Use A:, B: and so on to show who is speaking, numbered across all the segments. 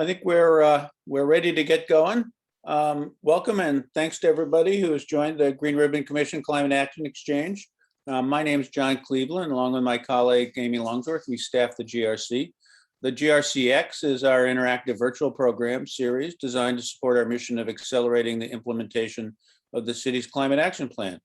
A: I think we're ready to get going. Welcome and thanks to everybody who has joined the Green Ribbon Commission Climate Action Exchange. My name is John Cleveland, along with my colleague Amy Longsworth. We staff the GRC. The GRCx is our interactive virtual program series designed to support our mission of accelerating the implementation of the city's climate action plan.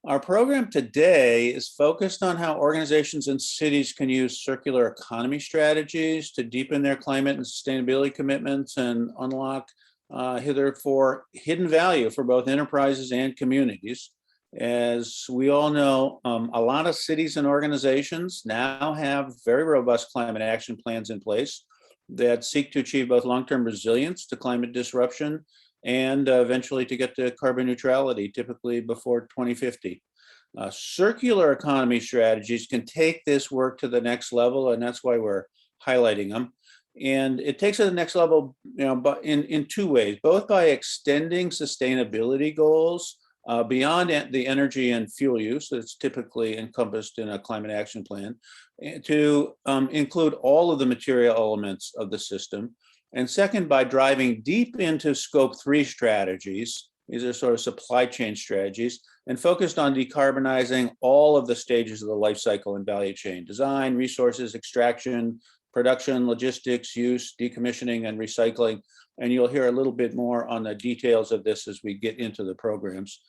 A: Our program today is focused on how organizations and cities can use circular economy strategies to deepen their climate and sustainability commitments and unlock hitherto hidden value for both enterprises and communities. As we all know, a lot of cities and organizations now have very robust climate action plans in place that seek to achieve both long-term resilience to climate disruption and eventually to get to carbon neutrality, typically before 2050. Circular economy strategies can take this work to the next level, and that's why we're highlighting them. And it takes it to the next level, but in two ways, both by extending sustainability goals beyond the energy and fuel use that's typically encompassed in a climate action plan, to include all of the material elements of the system. And second, by driving deep into scope 3 strategies. These are sort of supply chain strategies and focused on decarbonizing all of the stages of the life cycle and value chain: design, resources, extraction, production, logistics, use, decommissioning, and recycling. And you'll hear a little bit more on the details of this as we get into the programs.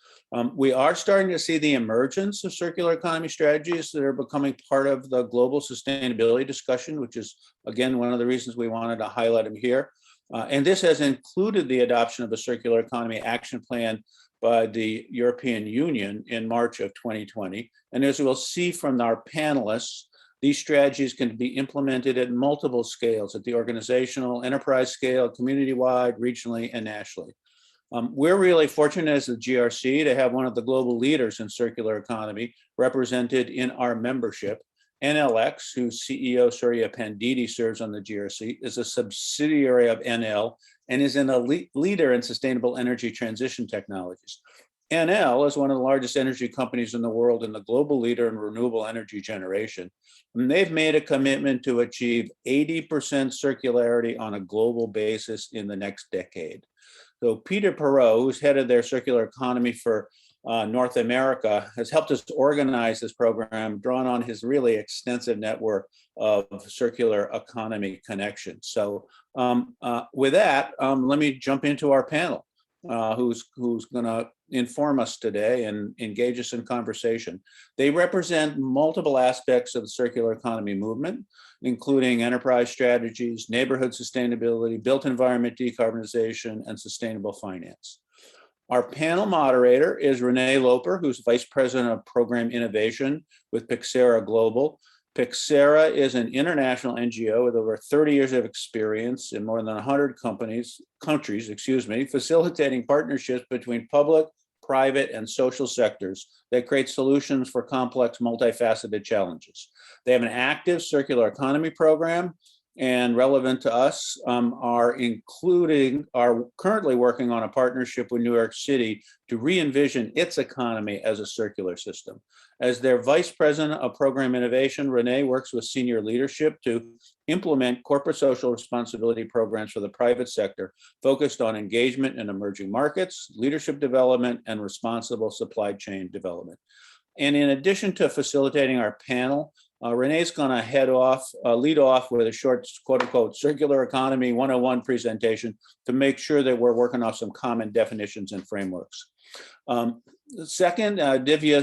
A: We are starting to see the emergence of circular economy strategies that are becoming part of the global sustainability discussion, which is, again, one of the reasons we wanted to highlight them here. And this has included the adoption of a circular economy action plan by the European Union in March of 2020. And as we'll see from our panelists, these strategies can be implemented at multiple scales, at the organizational, enterprise scale, community-wide, regionally, and nationally. We're really fortunate as the GRC to have one of the global leaders in circular economy represented in our membership. Enel, whose CEO Surya Panditi serves on the GRC, is a subsidiary of Enel and is an elite leader in sustainable energy transition technologies. Enel is one of the largest energy companies in the world and the global leader in renewable energy generation. And they've made a commitment to achieve 80% circularity on a global basis in the next decade. So Peter Perrault, who's head of their circular economy for North America, has helped us organize this program, drawn on his really extensive network of circular economy connections. So with that, let me jump into our panel, who's going to inform us today and engage us in conversation. They represent multiple aspects of the circular economy movement, including enterprise strategies, neighborhood sustainability, built environment decarbonization, and sustainable finance. Our panel moderator is Renay Loper, who's Vice President of Program Innovation with PYXERA Global. PYXERA is an international NGO with over 30 years of experience in more than 100 countries, facilitating partnerships between public, private, and social sectors that create solutions for complex, multifaceted challenges. They have an active circular economy program, and relevant to us are currently working on a partnership with New York City to re-envision its economy as a circular system. As their Vice President of Program Innovation, Renay works with senior leadership to implement corporate social responsibility programs for the private sector, focused on engagement in emerging markets, leadership development, and responsible supply chain development. And in addition to facilitating our panel, Renay's going to lead off with a short, quote unquote, circular economy 101 presentation to make sure that we're working off some common definitions and frameworks. Second, Divya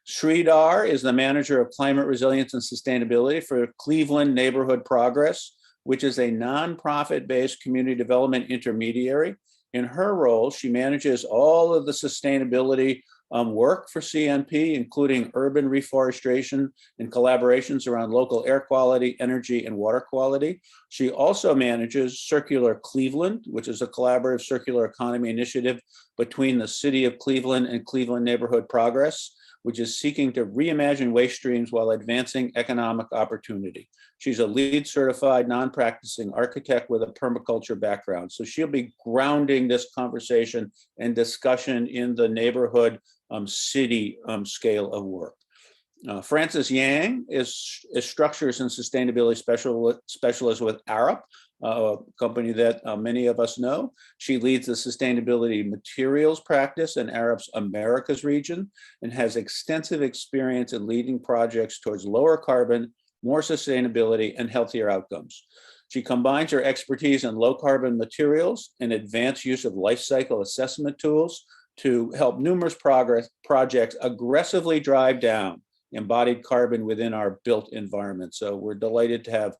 A: Sridhar is the manager of climate resilience and sustainability for Cleveland Neighborhood Progress, which is a nonprofit-based community development intermediary. In her role, she manages all of the sustainability work for CNP, including urban reforestation and collaborations around local air quality, energy, and water quality. She also manages Circular Cleveland, which is a collaborative circular economy initiative between the City of Cleveland and Cleveland Neighborhood Progress, which is seeking to reimagine waste streams while advancing economic opportunity. She's a LEED certified non-practicing architect with a permaculture background. So she'll be grounding this conversation and discussion in the neighborhood city scale of work. Francis Yang is structures and sustainability specialist with Arup. a company that many of us know. She leads the sustainability materials practice in Arup's Americas region and has extensive experience in leading projects towards lower carbon, more sustainability, and healthier outcomes. She combines her expertise in low carbon materials and advanced use of life cycle assessment tools to help numerous projects aggressively drive down embodied carbon within our built environment. So we're delighted to have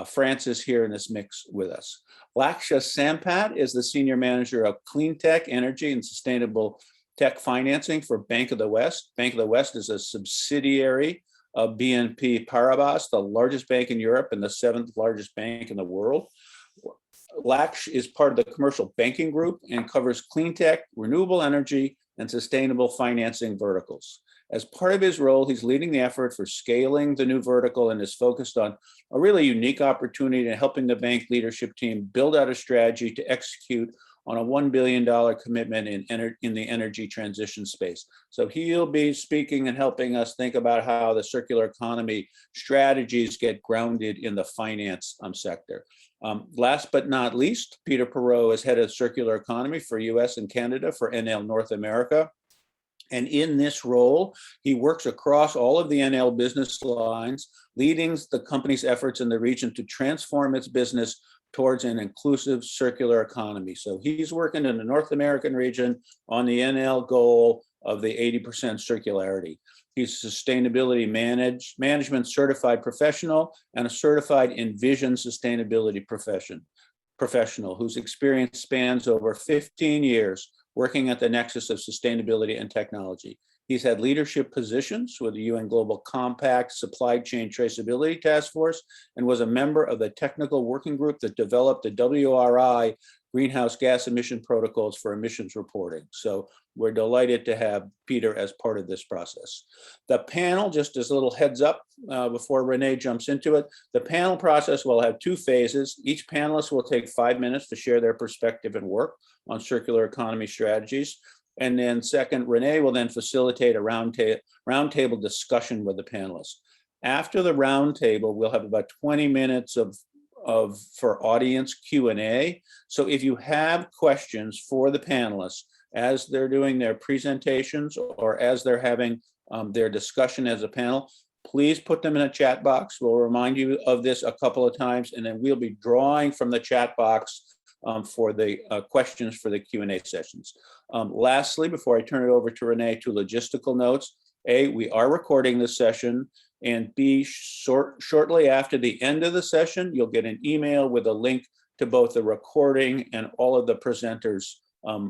A: Frances here in this mix with us. Laksha Sampat is the Senior Manager of Cleantech, Energy and Sustainable Tech Financing for Bank of the West. Bank of the West is a subsidiary of BNP Paribas, the largest bank in Europe and the 7th largest bank in the world. Laksh is part of the commercial banking group and covers clean tech, renewable energy, and sustainable financing verticals. As part of his role, he's leading the effort for scaling the new vertical and is focused on a really unique opportunity in helping the bank leadership team build out a strategy to execute on a $1 billion commitment in the energy transition space. So he'll be speaking and helping us think about how the circular economy strategies get grounded in the finance sector. Last but not least, Peter Perrault is head of circular economy for US and Canada for Enel North America. And in this role, he works across all of the Enel business lines, leading the company's efforts in the region to transform its business towards an inclusive circular economy. So he's working in the North American region on the Enel goal of the 80% circularity. He's a sustainability management certified professional and a certified Envision sustainability professional whose experience spans over 15 years working at the nexus of sustainability and technology. He's had leadership positions with the UN Global Compact Supply Chain Traceability Task Force and was a member of the technical working group that developed the WRI greenhouse gas emission protocols for emissions reporting. So we're delighted to have Peter as part of this process. The panel, just as a little heads up before Renay jumps into it, the panel process will have 2 phases. Each panelist will take 5 minutes to share their perspective and work on circular economy strategies. And then second, Renay will then facilitate a roundtable discussion with the panelists. After the roundtable, we'll have about 20 minutes for audience Q&A. So if you have questions for the panelists as they're doing their presentations or as they're having their discussion as a panel, please put them in a chat box. We'll remind you of this a couple of times, and then we'll be drawing from the chat box for the questions for the Q&A sessions. Lastly, before I turn it over to Renay, 2 logistical notes. A, we are recording this session, and B, shortly after the end of the session, you'll get an email with a link to both the recording and all of the presenters'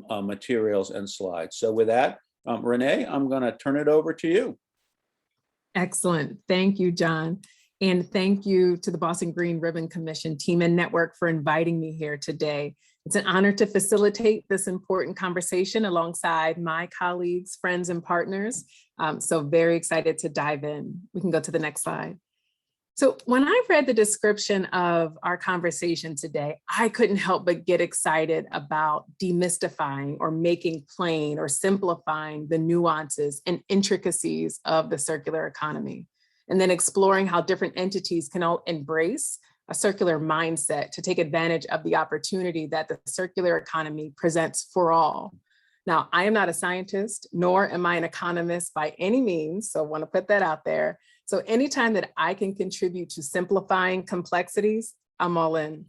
A: materials and slides. So with that, Renay, I'm going to turn it over to you.
B: Excellent. Thank you, John. And thank you to the Boston Green Ribbon Commission team and network for inviting me here today. It's an honor to facilitate this important conversation alongside my colleagues, friends, and partners. So very excited to dive in. We can go to the next slide. So when I read the description of our conversation today, I couldn't help but get excited about demystifying or making plain or simplifying the nuances and intricacies of the circular economy, and then exploring how different entities can all embrace a circular mindset to take advantage of the opportunity that the circular economy presents for all. Now, I am not a scientist, nor am I an economist by any means, so I want to put that out there. So anytime that I can contribute to simplifying complexities, I'm all in.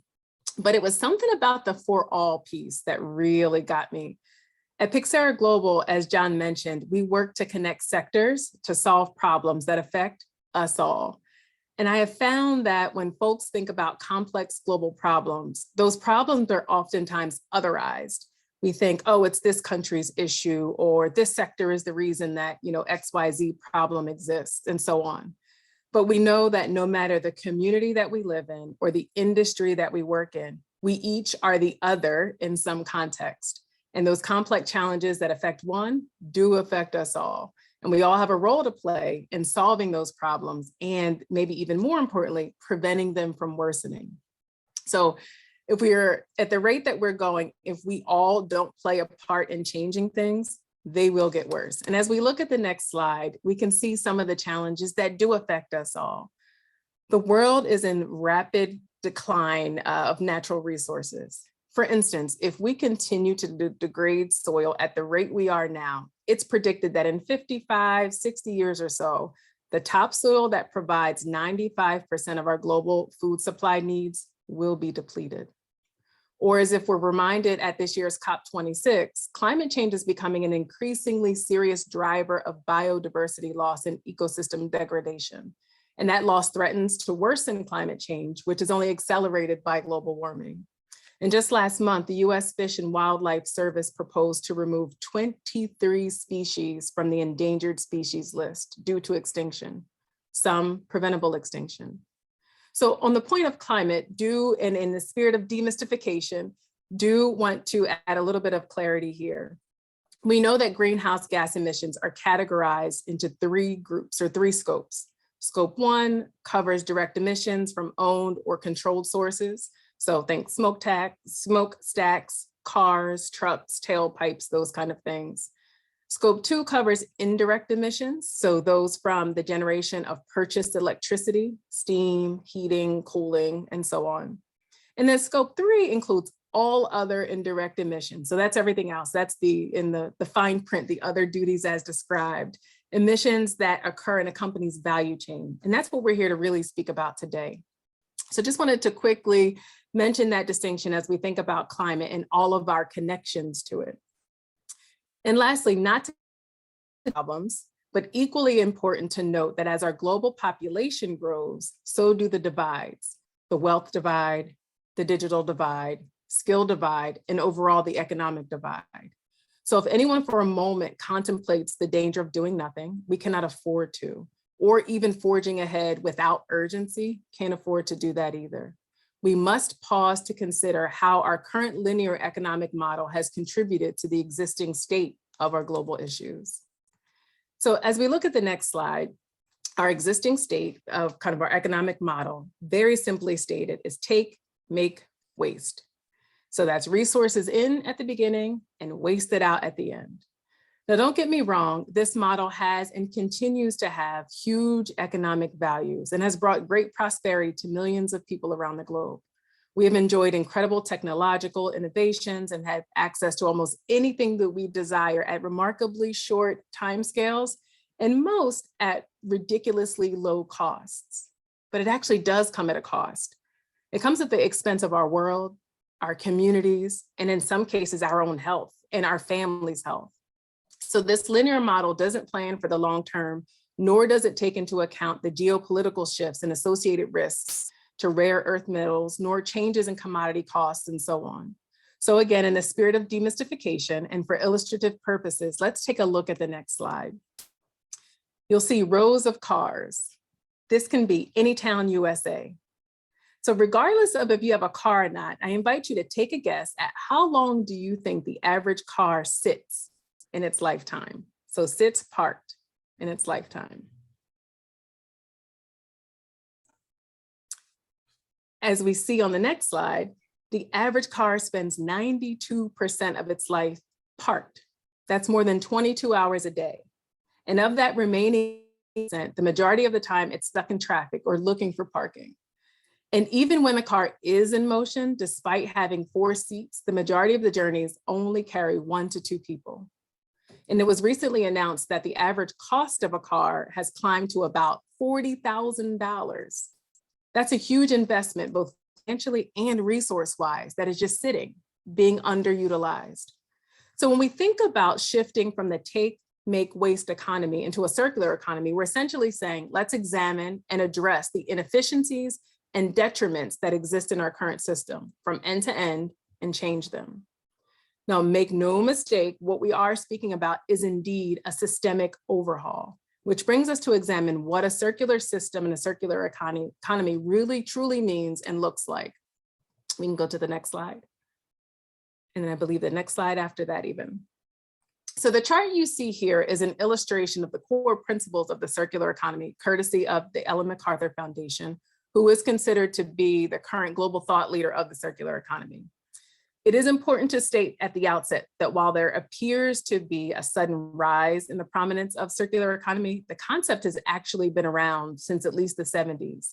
B: But it was something about the for all piece that really got me. At PYXERA Global, as John mentioned, we work to connect sectors to solve problems that affect us all. And I have found that when folks think about complex global problems, those problems are oftentimes otherized. We think, oh, it's this country's issue, or this sector is the reason that, XYZ problem exists, and so on. But we know that no matter the community that we live in or the industry that we work in, we each are the other in some context. And those complex challenges that affect one do affect us all. And we all have a role to play in solving those problems and maybe even more importantly, preventing them from worsening. So if we're at the rate that we're going, if we all don't play a part in changing things, they will get worse. And as we look at the next slide, we can see some of the challenges that do affect us all. The world is in rapid decline of natural resources. For instance, if we continue to degrade soil at the rate we are now, it's predicted that in 55, 60 years or so, the topsoil that provides 95% of our global food supply needs will be depleted. Or as if we're reminded at this year's COP26, climate change is becoming an increasingly serious driver of biodiversity loss and ecosystem degradation. And that loss threatens to worsen climate change, which is only accelerated by global warming. And just last month, the US Fish and Wildlife Service proposed to remove 23 species from the endangered species list due to extinction, some preventable extinction. So on the point of climate, and in the spirit of demystification, do want to add a little bit of clarity here. We know that greenhouse gas emissions are categorized into 3 groups or 3 scopes. Scope 1 covers direct emissions from owned or controlled sources. So think smokestacks, cars, trucks, tailpipes, those kind of things. Scope 2 covers indirect emissions. So those from the generation of purchased electricity, steam, heating, cooling, and so on. And then scope 3 includes all other indirect emissions. So that's everything else. That's in the fine print, the other duties as described, emissions that occur in a company's value chain. And that's what we're here to really speak about today. So just wanted to quickly mention that distinction as we think about climate and all of our connections to it. And lastly, not to problems, but equally important to note that as our global population grows, so do the divides, the wealth divide, the digital divide, skill divide, and overall the economic divide. So if anyone for a moment contemplates the danger of doing nothing, we cannot afford to, or even forging ahead without urgency, can't afford to do that either. We must pause to consider how our current linear economic model has contributed to the existing state of our global issues. So as we look at the next slide, our existing state of kind of our economic model, very simply stated, is take, make, waste. So that's resources in at the beginning and wasted out at the end. Now, don't get me wrong, this model has and continues to have huge economic values and has brought great prosperity to millions of people around the globe. We have enjoyed incredible technological innovations and have access to almost anything that we desire at remarkably short timescales, and most at ridiculously low costs. But it actually does come at a cost. It comes at the expense of our world, our communities, and in some cases, our own health and our family's health. So this linear model doesn't plan for the long term, nor does it take into account the geopolitical shifts and associated risks to rare earth metals, nor changes in commodity costs and so on. So again, in the spirit of demystification and for illustrative purposes, let's take a look at the next slide. You'll see rows of cars. This can be any town, USA. So regardless of if you have a car or not, I invite you to take a guess at how long do you think the average car sits in its lifetime? So sits parked in its lifetime. As we see on the next slide, the average car spends 92% of its life parked. That's more than 22 hours a day. And of that remaining percent, the majority of the time it's stuck in traffic or looking for parking. And even when the car is in motion, despite having 4 seats, the majority of the journeys only carry 1 to 2 people. And it was recently announced that the average cost of a car has climbed to about $40,000. That's a huge investment, both financially and resource-wise, that is just sitting, being underutilized. So when we think about shifting from the take, make, waste economy into a circular economy, we're essentially saying, let's examine and address the inefficiencies and detriments that exist in our current system from end to end and change them. Now, make no mistake, what we are speaking about is indeed a systemic overhaul, which brings us to examine what a circular system and a circular economy really truly means and looks like. We can go to the next slide. And then I believe the next slide after that even. So the chart you see here is an illustration of the core principles of the circular economy, courtesy of the Ellen MacArthur Foundation, who is considered to be the current global thought leader of the circular economy. It is important to state at the outset that while there appears to be a sudden rise in the prominence of circular economy, the concept has actually been around since at least the 70s.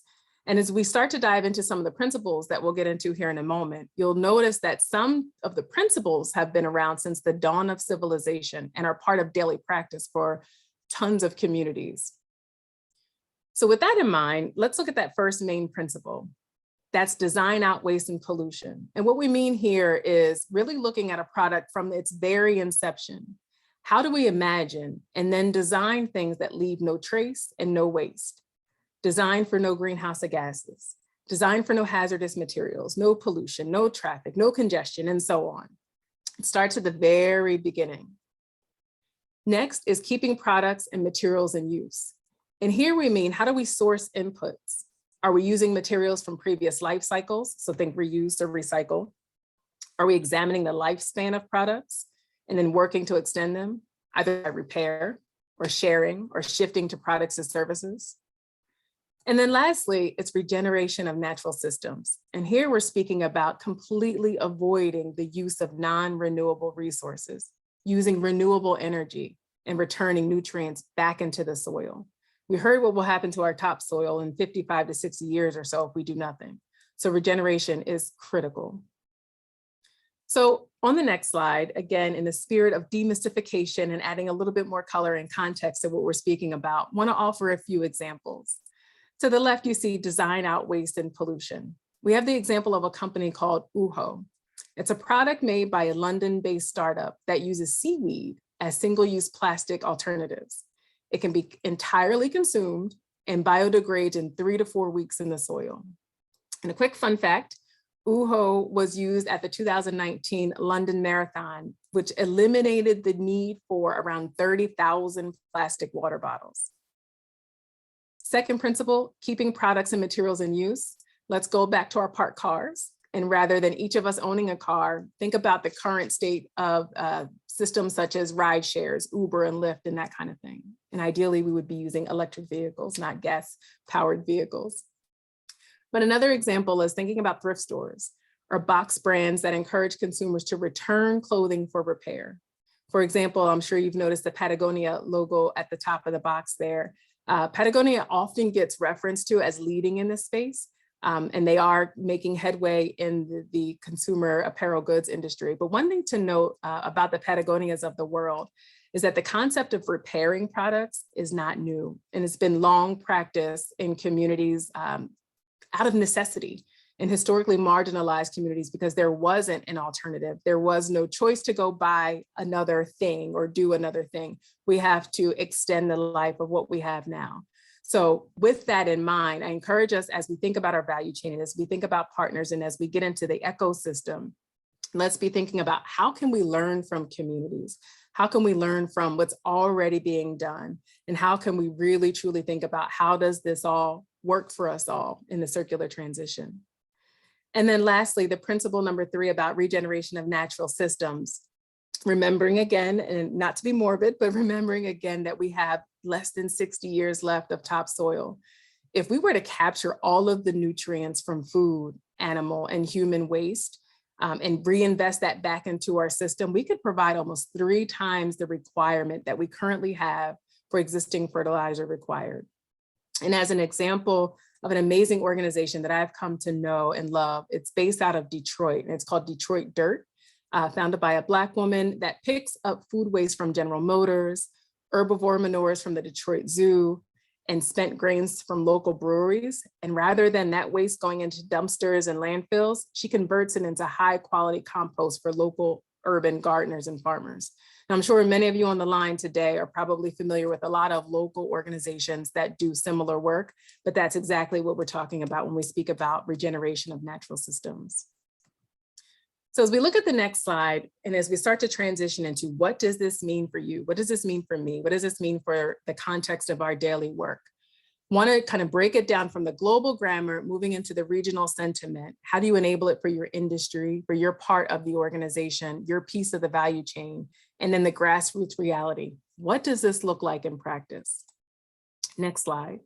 B: And as we start to dive into some of the principles that we'll get into here in a moment, you'll notice that some of the principles have been around since the dawn of civilization and are part of daily practice for tons of communities. So with that in mind, let's look at that first main principle. That's design out waste and pollution. And what we mean here is really looking at a product from its very inception. How do we imagine and then design things that leave no trace and no waste? Design for no greenhouse gases, design for no hazardous materials, no pollution, no traffic, no congestion, and so on. It starts at the very beginning. Next is keeping products and materials in use. And here we mean, how do we source inputs? Are we using materials from previous life cycles? So think reuse or recycle. Are we examining the lifespan of products and then working to extend them, either by repair or sharing or shifting to products and services? And then lastly, it's regeneration of natural systems. And here we're speaking about completely avoiding the use of non-renewable resources, using renewable energy and returning nutrients back into the soil. We heard what will happen to our topsoil in 55 to 60 years or so if we do nothing. So regeneration is critical. So on the next slide, again, in the spirit of demystification and adding a little bit more color and context to what we're speaking about, I want to offer a few examples. To the left, you see design out waste and pollution. We have the example of a company called UHO. It's a product made by a London-based startup that uses seaweed as single-use plastic alternatives. It can be entirely consumed and biodegrades in 3 to 4 weeks in the soil. And a quick fun fact, UHO was used at the 2019 London Marathon, which eliminated the need for around 30,000 plastic water bottles. Second principle, keeping products and materials in use. Let's go back to our parked cars. And rather than each of us owning a car, think about the current state of systems such as ride shares, Uber and Lyft and that kind of thing. And ideally, we would be using electric vehicles, not gas-powered vehicles. But another example is thinking about thrift stores or box brands that encourage consumers to return clothing for repair. For example, I'm sure you've noticed the Patagonia logo at the top of the box there. Patagonia often gets referenced to as leading in this space, and they are making headway in the consumer apparel goods industry. But one thing to note about the Patagonias of the world is that the concept of repairing products is not new, and it's been long practice in communities out of necessity in historically marginalized communities because there wasn't an alternative. There was no choice to go buy another thing or do another thing. We have to extend the life of what we have now. So with that in mind, I encourage us as we think about our value chain and as we think about partners and as we get into the ecosystem, let's be thinking about how can we learn from communities? How can we learn from what's already being done? And how can we really truly think about how does this all work for us all in the circular transition? And then lastly, the principle number 3 about regeneration of natural systems. Remembering again, and not to be morbid, but remembering again that we have less than 60 years left of topsoil. If we were to capture all of the nutrients from food, animal, and human waste, and reinvest that back into our system, we could provide almost 3 times the requirement that we currently have for existing fertilizer required. And as an example of an amazing organization that I've come to know and love, it's based out of Detroit, and it's called Detroit Dirt, founded by a Black woman that picks up food waste from General Motors, herbivore manures from the Detroit Zoo, and spent grains from local breweries. And rather than that waste going into dumpsters and landfills, she converts it into high quality compost for local urban gardeners and farmers. And I'm sure many of you on the line today are probably familiar with a lot of local organizations that do similar work, but that's exactly what we're talking about when we speak about regeneration of natural systems. So as we look at the next slide, and as we start to transition into what does this mean for you? What does this mean for me? What does this mean for the context of our daily work? Want to kind of break it down from the global grammar, moving into the regional sentiment. How do you enable it for your industry, for your part of the organization, your piece of the value chain, and then the grassroots reality? What does this look like in practice? Next slide.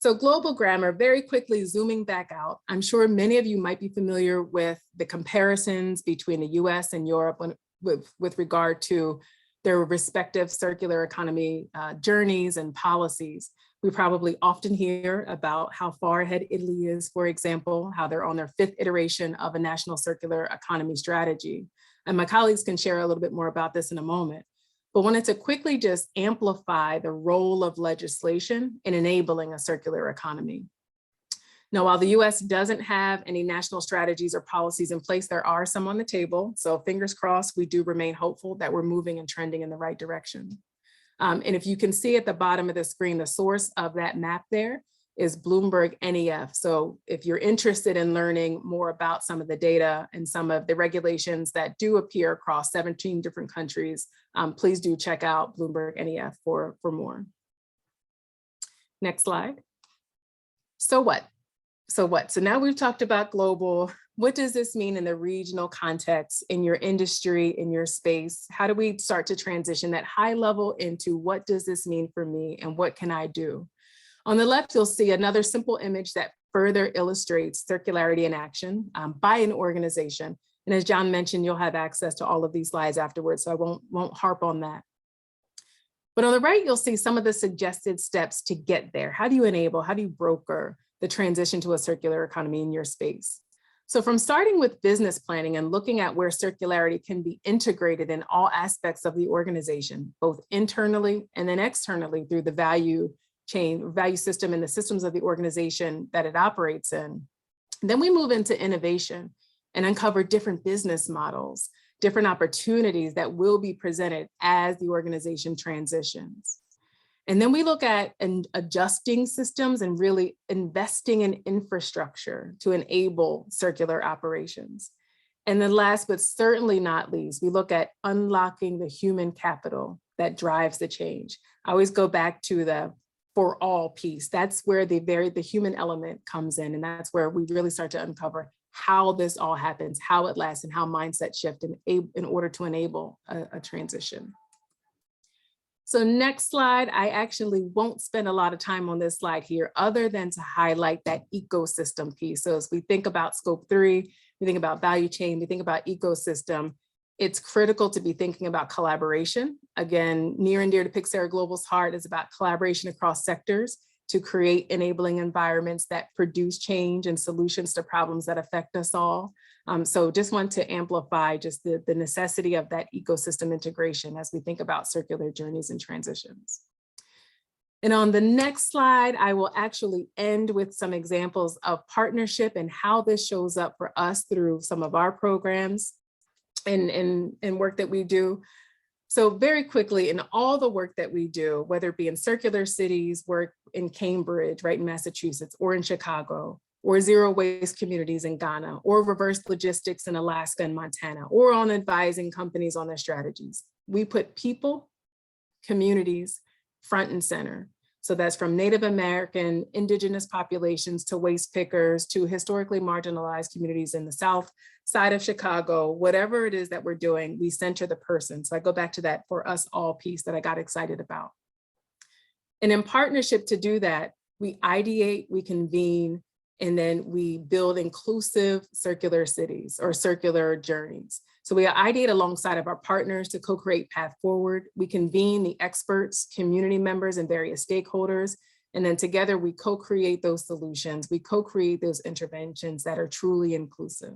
B: So global grammar, very quickly zooming back out. I'm sure many of you might be familiar with the comparisons between the US and Europe with regard to their respective circular economy journeys and policies. We probably often hear about how far ahead Italy is, for example, how they're on their 5th iteration of a national circular economy strategy. And my colleagues can share a little bit more about this in a moment, but wanted to quickly just amplify the role of legislation in enabling a circular economy. Now, while the US doesn't have any national strategies or policies in place, there are some on the table. So fingers crossed, we do remain hopeful that we're moving and trending in the right direction. And if you can see at the bottom of the screen, the source of that map there is Bloomberg NEF. So if you're interested in learning more about some of the data and some of the regulations that do appear across 17 different countries, please do check out Bloomberg NEF for more. Next slide. So what? So now we've talked about global. What does this mean in the regional context, in your industry, in your space? How do we start to transition that high level into what does this mean for me and what can I do? On the left, you'll see another simple image that further illustrates circularity in action by an organization. And as John mentioned, you'll have access to all of these slides afterwards, so I won't harp on that. But on the right, you'll see some of the suggested steps to get there. How do you enable, how do you broker the transition to a circular economy in your space? So from starting with business planning and looking at where circularity can be integrated in all aspects of the organization, both internally and then externally through the value chain, value system and the systems of the organization that it operates in. Then we move into innovation and uncover different business models, different opportunities that will be presented as the organization transitions. And then we look at adjusting systems and really investing in infrastructure to enable circular operations. And then last, but certainly not least, we look at unlocking the human capital that drives the change. I always go back to the for all piece. That's where the human element comes in. And that's where we really start to uncover how this all happens, how it lasts, and how mindset shift in order to enable a transition. So next slide, I actually won't spend a lot of time on this slide here other than to highlight that ecosystem piece. So as we think about scope 3, we think about value chain, we think about ecosystem, it's critical to be thinking about collaboration. Again, near and dear to PYXERA Global's heart is about collaboration across sectors to create enabling environments that produce change and solutions to problems that affect us all. So just want to amplify just the necessity of that ecosystem integration as we think about circular journeys and transitions. And on the next slide, I will actually end with some examples of partnership and how this shows up for us through some of our programs and work that we do. So very quickly, in all the work that we do, whether it be in circular cities, work in Cambridge, right in Massachusetts, or in Chicago, or zero waste communities in Ghana, or reverse logistics in Alaska and Montana, or on advising companies on their strategies. We put people, communities front and center. So that's from Native American, indigenous populations to waste pickers to historically marginalized communities in the South side of Chicago. Whatever it is that we're doing, we center the person. So I go back to that for us all piece that I got excited about. And in partnership to do that, we ideate, we convene, and then we build inclusive circular cities or circular journeys. So we ideate alongside of our partners to co-create path forward. We convene the experts, community members, and various stakeholders. And then together we co-create those solutions. We co-create those interventions that are truly inclusive.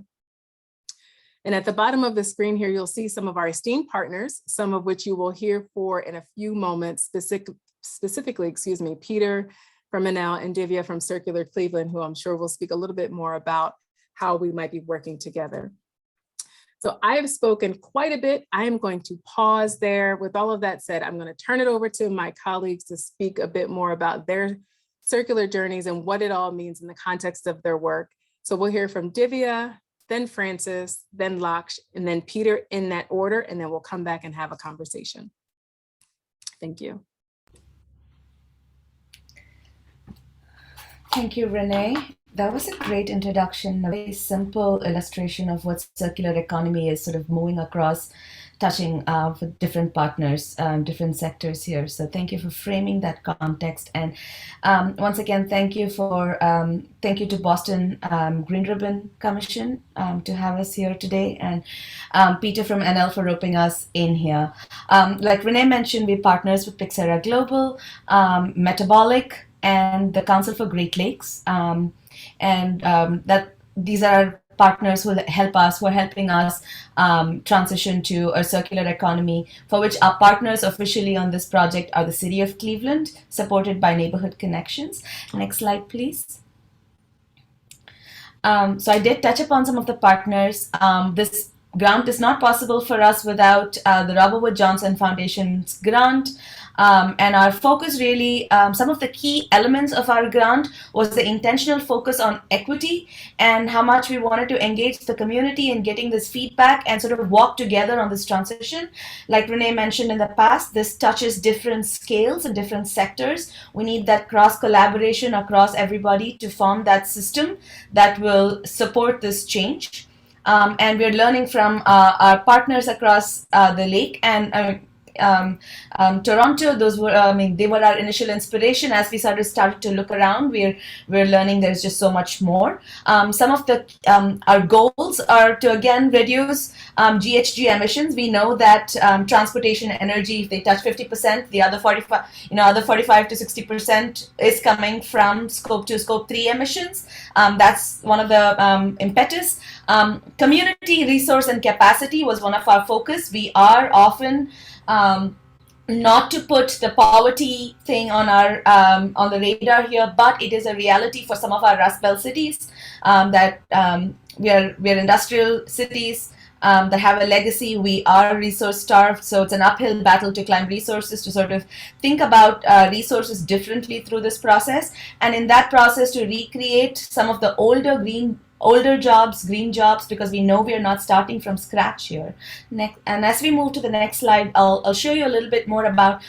B: And at the bottom of the screen here, you'll see some of our esteemed partners, some of which you will hear for in a few moments, specifically, Peter from Enel and Divya from Circular Cleveland, who I'm sure will speak a little bit more about how we might be working together. So I have spoken quite a bit. I am going to pause there. With all of that said, I'm going to turn it over to my colleagues to speak a bit more about their circular journeys and what it all means in the context of their work. So we'll hear from Divya, then Francis, then Laksha, and then Peter in that order, and then we'll come back and have a conversation. Thank you.
C: Thank you, Renee. That was a great introduction, a very simple illustration of what circular economy is, sort of moving across, touching with different partners, different sectors here. So thank you for framing that context. And once again, thank you to Boston Green Ribbon Commission to have us here today, and Peter from Enel for roping us in here. Like Renee mentioned, we partners with PYXERA Global, Metabolic, and the Council for Great Lakes. That these are partners who are helping us transition to a circular economy, for which our partners officially on this project are the City of Cleveland, supported by Neighborhood Connections. Next slide, please. So I did touch upon some of the partners. This grant is not possible for us without the Robert Wood Johnson Foundation's grant. And our focus really, some of the key elements of our grant was the intentional focus on equity and how much we wanted to engage the community in getting this feedback and sort of walk together on this transition. Like Renay mentioned in the past, this touches different scales and different sectors. We need that cross collaboration across everybody to form that system that will support this change. And we're learning from our partners across the lake, and Toronto, those were, they were our initial inspiration. As we started to look around, we're learning there's just so much more. Some of the our goals are to again reduce GHG emissions. We know that transportation and energy, if they touch 50%, the other 45, other 45 to 60% is coming from Scope 2, Scope 3 emissions. That's one of the impetus. Community resource and capacity was one of our focus. We are often not to put the poverty thing on our on the radar here, but it is a reality for some of our Rust Belt cities that we are industrial cities that have a legacy. We are resource starved, so it's an uphill battle to climb resources, to sort of think about resources differently through this process, and in that process to recreate some of the older jobs, green jobs, because we know we are not starting from scratch here. And as we move to the next slide, I'll show you a little bit more about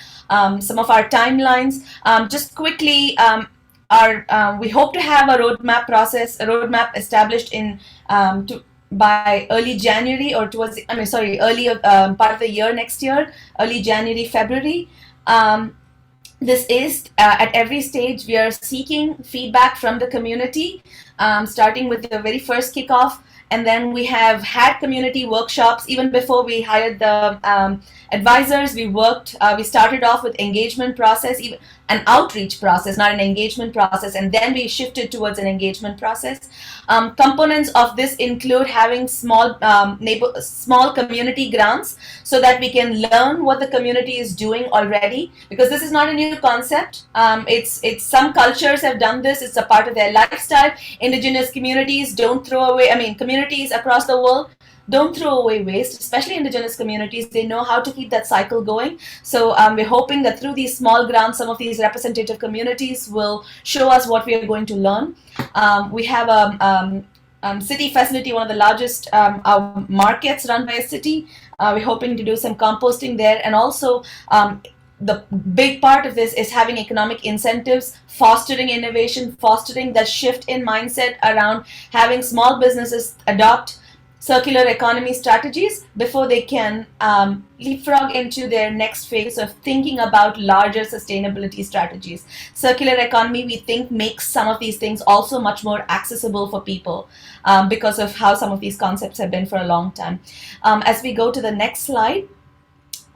C: some of our timelines. Just quickly, we hope to have a roadmap established in by early January, or towards early part of the year next year, early January, February. This is at every stage we are seeking feedback from the community, starting with the very first kickoff, and then we have had community workshops even before we hired the advisors. We started off with engagement process, even an outreach process, not an engagement process, and then we shifted towards an engagement process. Components of this include having small community grants so that we can learn what the community is doing already, because this is not a new concept. It's some cultures have done this. It's a part of their lifestyle. Indigenous communities don't throw away, communities across the world don't throw away waste, especially Indigenous communities. They know how to keep that cycle going. So we're hoping that through these small grants, some of these representative communities will show us what we are going to learn. We have a city facility, one of the largest markets run by a city. We're hoping to do some composting there, and also the big part of this is having economic incentives, fostering innovation, fostering that shift in mindset around having small businesses adopt circular economy strategies before they can leapfrog into their next phase of thinking about larger sustainability strategies. Circular economy, we think, makes some of these things also much more accessible for people because of how some of these concepts have been for a long time. As we go to the next slide,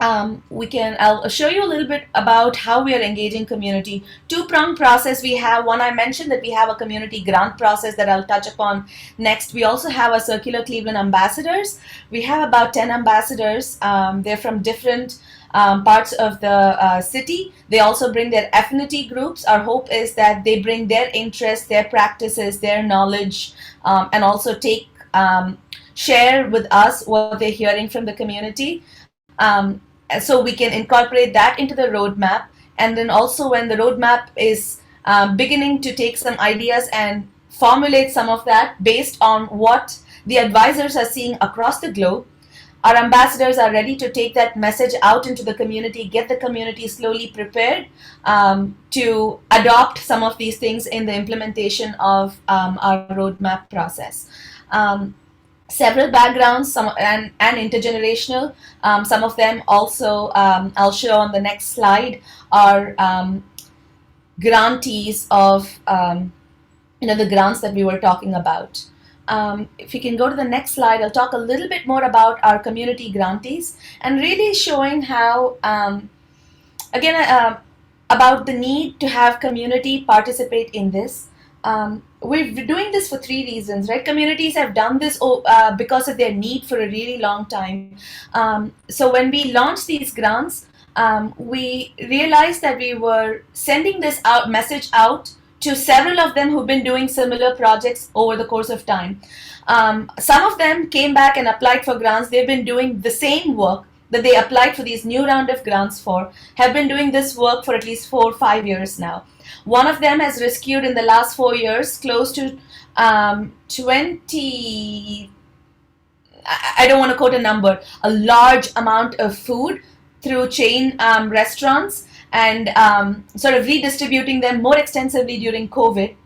C: I'll show you a little bit about how we are engaging community. Two-pronged process we have. One, I mentioned that we have a community grant process that I'll touch upon next. We also have a Circular Cleveland ambassadors. We have about 10 ambassadors. They're from different parts of the city. They also bring their affinity groups. Our hope is that they bring their interests, their practices, their knowledge, and also share with us what they're hearing from the community. So we can incorporate that into the roadmap. And then also when the roadmap is beginning to take some ideas and formulate some of that based on what the advisors are seeing across the globe, our ambassadors are ready to take that message out into the community, get the community slowly prepared to adopt some of these things in the implementation of our roadmap process. Several backgrounds, and intergenerational. Some of them also, I'll show on the next slide, are grantees of the grants that we were talking about. If you can go to the next slide, I'll talk a little bit more about our community grantees and really showing how, about the need to have community participate in this. We're doing this for three reasons, right? Communities have done this because of their need for a really long time. So when we launched these grants, we realized that we were sending this message out to several of them who've been doing similar projects over the course of time. Some of them came back and applied for grants. They've been doing the same work that they applied for these new round of grants for, have been doing this work for at least 4 or 5 years now. One of them has rescued in the last 4 years close to 20, I don't want to quote a number, a large amount of food through chain restaurants, and sort of redistributing them more extensively during COVID.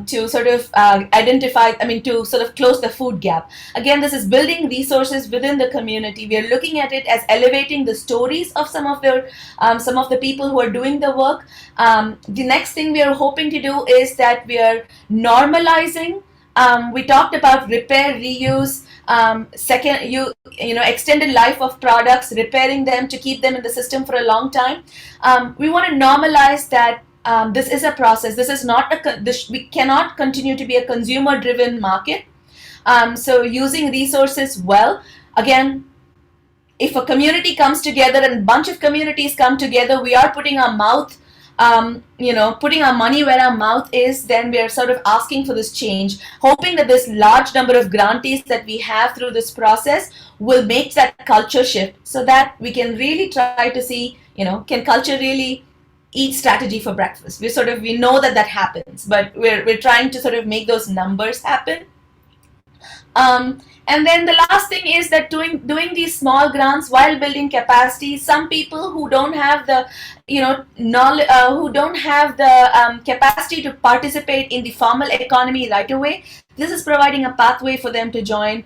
C: To sort of to sort of close the food gap. Again, this is building resources within the community. We are looking at it as elevating the stories of some of the people who are doing the work. The next thing we are hoping to do is that we are normalizing. We talked about repair, reuse, extended life of products, repairing them to keep them in the system for a long time. We want to normalize that. This is a process. This is not we cannot continue to be a consumer-driven market. So using resources well. Again, if a community comes together and a bunch of communities come together, we are putting our putting our money where our mouth is. Then we are sort of asking for this change, hoping that this large number of grantees that we have through this process will make that culture shift, so that we can really try to see, can culture really eat strategy for breakfast? We know that happens, but we're trying to sort of make those numbers happen. And then the last thing is that doing these small grants while building capacity. Some people who don't have the capacity to participate in the formal economy right away, this is providing a pathway for them to join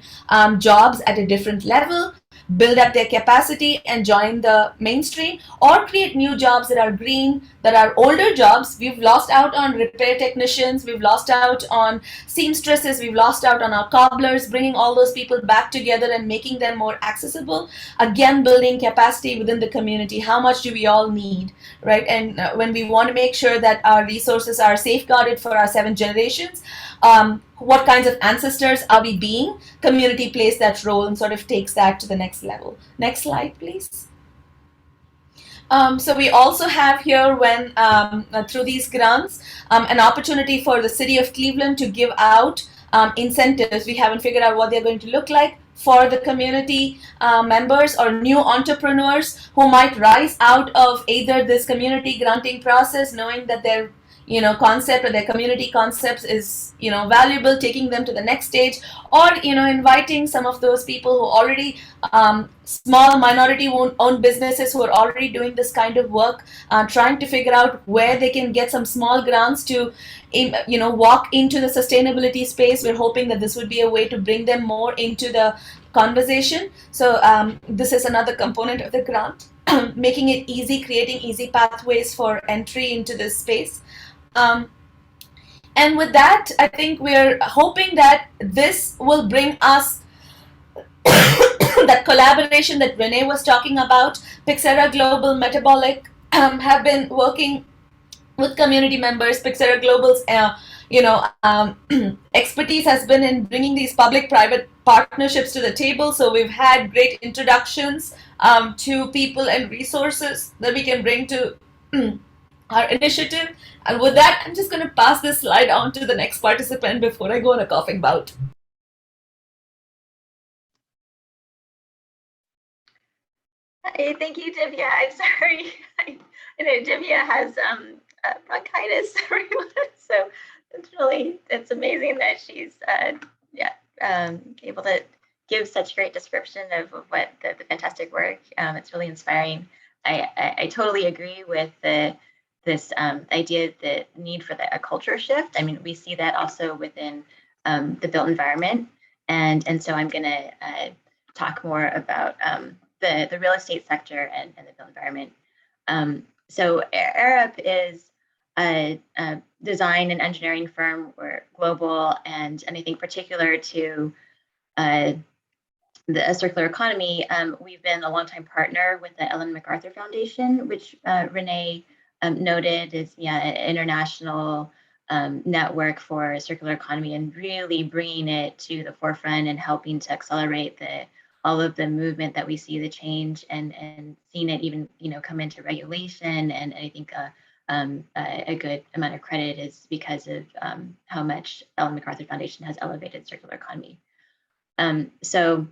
C: jobs at a different level, build up their capacity and join the mainstream, or create new jobs that are green, that are older jobs. We've lost out on repair technicians, we've lost out on seamstresses, we've lost out on our cobblers. Bringing all those people back together and making them more accessible, again building capacity within the community. How much do we all need, right? And when we want to make sure that our resources are safeguarded for our 7 generations, what kinds of ancestors are we being? Community plays that role and sort of takes that to the next level. Next slide, please. So we also have here, through these grants, an opportunity for the city of Cleveland to give out incentives. We haven't figured out what they're going to look like, for the community members or new entrepreneurs who might rise out of either this community granting process, knowing that their concept or their community concepts is valuable, taking them to the next stage, or inviting some of those people who already small minority owned businesses who are already doing this kind of work, trying to figure out where they can get some small grants to walk into the sustainability space. We're hoping that this would be a way to bring them more into the conversation. So this is another component of the grant, making it easy, creating easy pathways for entry into this space. And with that, I think we're hoping that this will bring us that collaboration that Renay was talking about. PYXERA Global Metabolic have been working with community members. PYXERA Global's expertise has been in bringing these public-private partnerships to the table. So we've had great introductions to people and resources that we can bring to our initiative. And with that, I'm just going to pass this slide on to the next participant before I go on a coughing bout.
D: Hey, thank you, Divya. I'm sorry. Divya has bronchitis, everyone. So it's amazing that she's able to give such great description of what the fantastic work. It's really inspiring. I totally agree with this idea, the need for a culture shift. I mean, we see that also within the built environment. And so I'm going to talk more about the real estate sector and the built environment. So Arup is a design and engineering firm. We're global, and I think particular to the circular economy, we've been a longtime partner with the Ellen MacArthur Foundation, which Renay noted is an international network for circular economy, and really bringing it to the forefront and helping to accelerate all of the movement that we see, the change, and seeing it even come into regulation. And I think a good amount of credit is because of how much Ellen MacArthur Foundation has elevated circular economy. So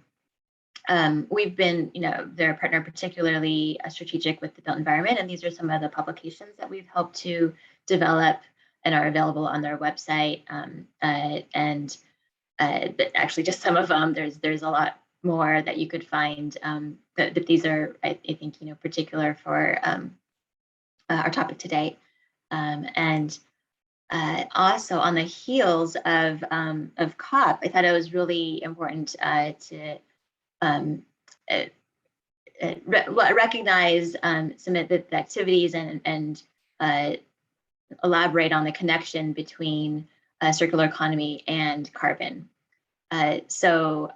D: we've been, their partner particularly strategic with the built environment, and these are some of the publications that we've helped to develop and are available on their website. But actually, just some of them. There's a lot more that you could find. But these are, I think, particular for our topic today. And also on the heels of COP, I thought it was really important to recognize some of the activities and elaborate on the connection between circular economy and carbon. So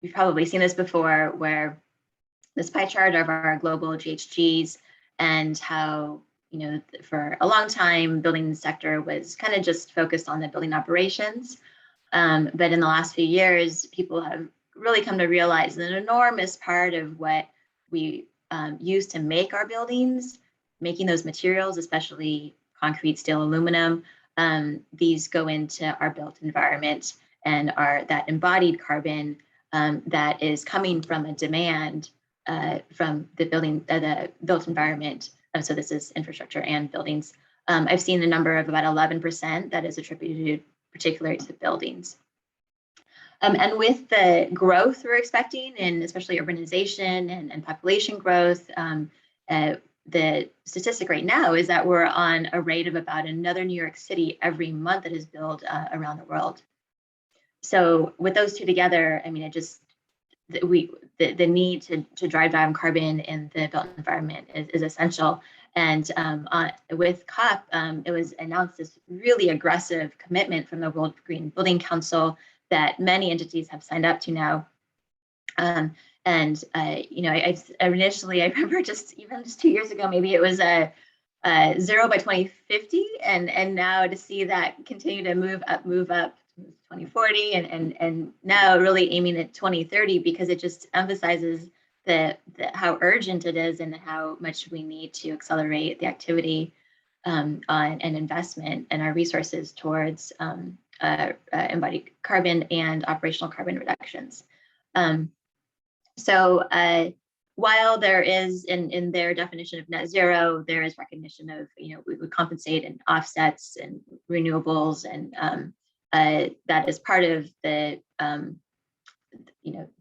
D: you've probably seen this before, where this pie chart of our global GHGs and how, for a long time, building sector was kind of just focused on the building operations. But in the last few years, people have really come to realize an enormous part of what we use to make our buildings, making those materials, especially concrete, steel, aluminum, these go into our built environment and are that embodied carbon that is coming from a demand from the built environment. So this is infrastructure and buildings. I've seen a number of about 11% that is attributed particularly to buildings. And with the growth we're expecting, and especially urbanization and population growth, the statistic right now is that we're on a rate of about another New York City every month that is built around the world. So with those two together, I mean, it just, the need to drive down carbon in the built environment is essential. And with COP, it was announced this really aggressive commitment from the World Green Building Council that many entities have signed up to now. I initially, I remember just 2 years ago, maybe it was a 0 by 2050, and now to see that continue to move up 2040, and now really aiming at 2030, because it just emphasizes how urgent it is and how much we need to accelerate the activity and investment and our resources towards embodied carbon and operational carbon reductions. So while there is in their definition of net zero, there is recognition of, we would compensate and offsets and renewables, and that is part of the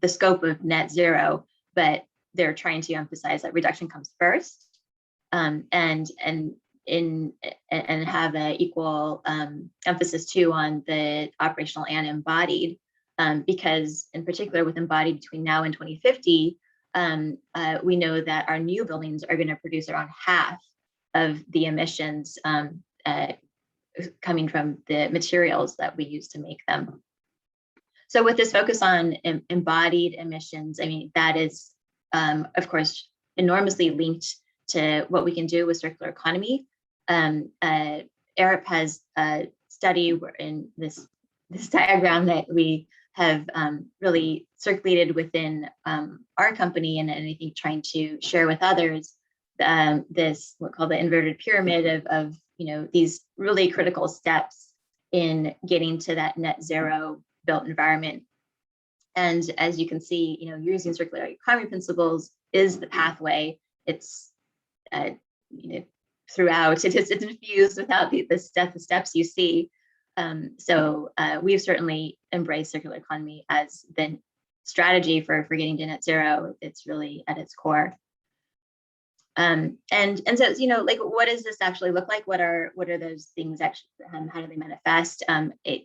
D: the scope of net zero, but they're trying to emphasize that reduction comes first, and have an equal emphasis too on the operational and embodied, because in particular with embodied between now and 2050, we know that our new buildings are going to produce around half of the emissions coming from the materials that we use to make them. So with this focus on embodied emissions, I mean, that is, of course, enormously linked to what we can do with circular economy. Arup has a study in this diagram that we have really circulated within our company, and I think trying to share with others this what we call the inverted pyramid of these really critical steps in getting to that net zero built environment. And as you can see, using circular economy principles is the pathway. It's throughout, it's infused without the steps you see. So we've certainly embraced circular economy as the strategy for getting to net zero. It's really at its core. And so, like, what does this actually look like? What are those things actually? How do they manifest?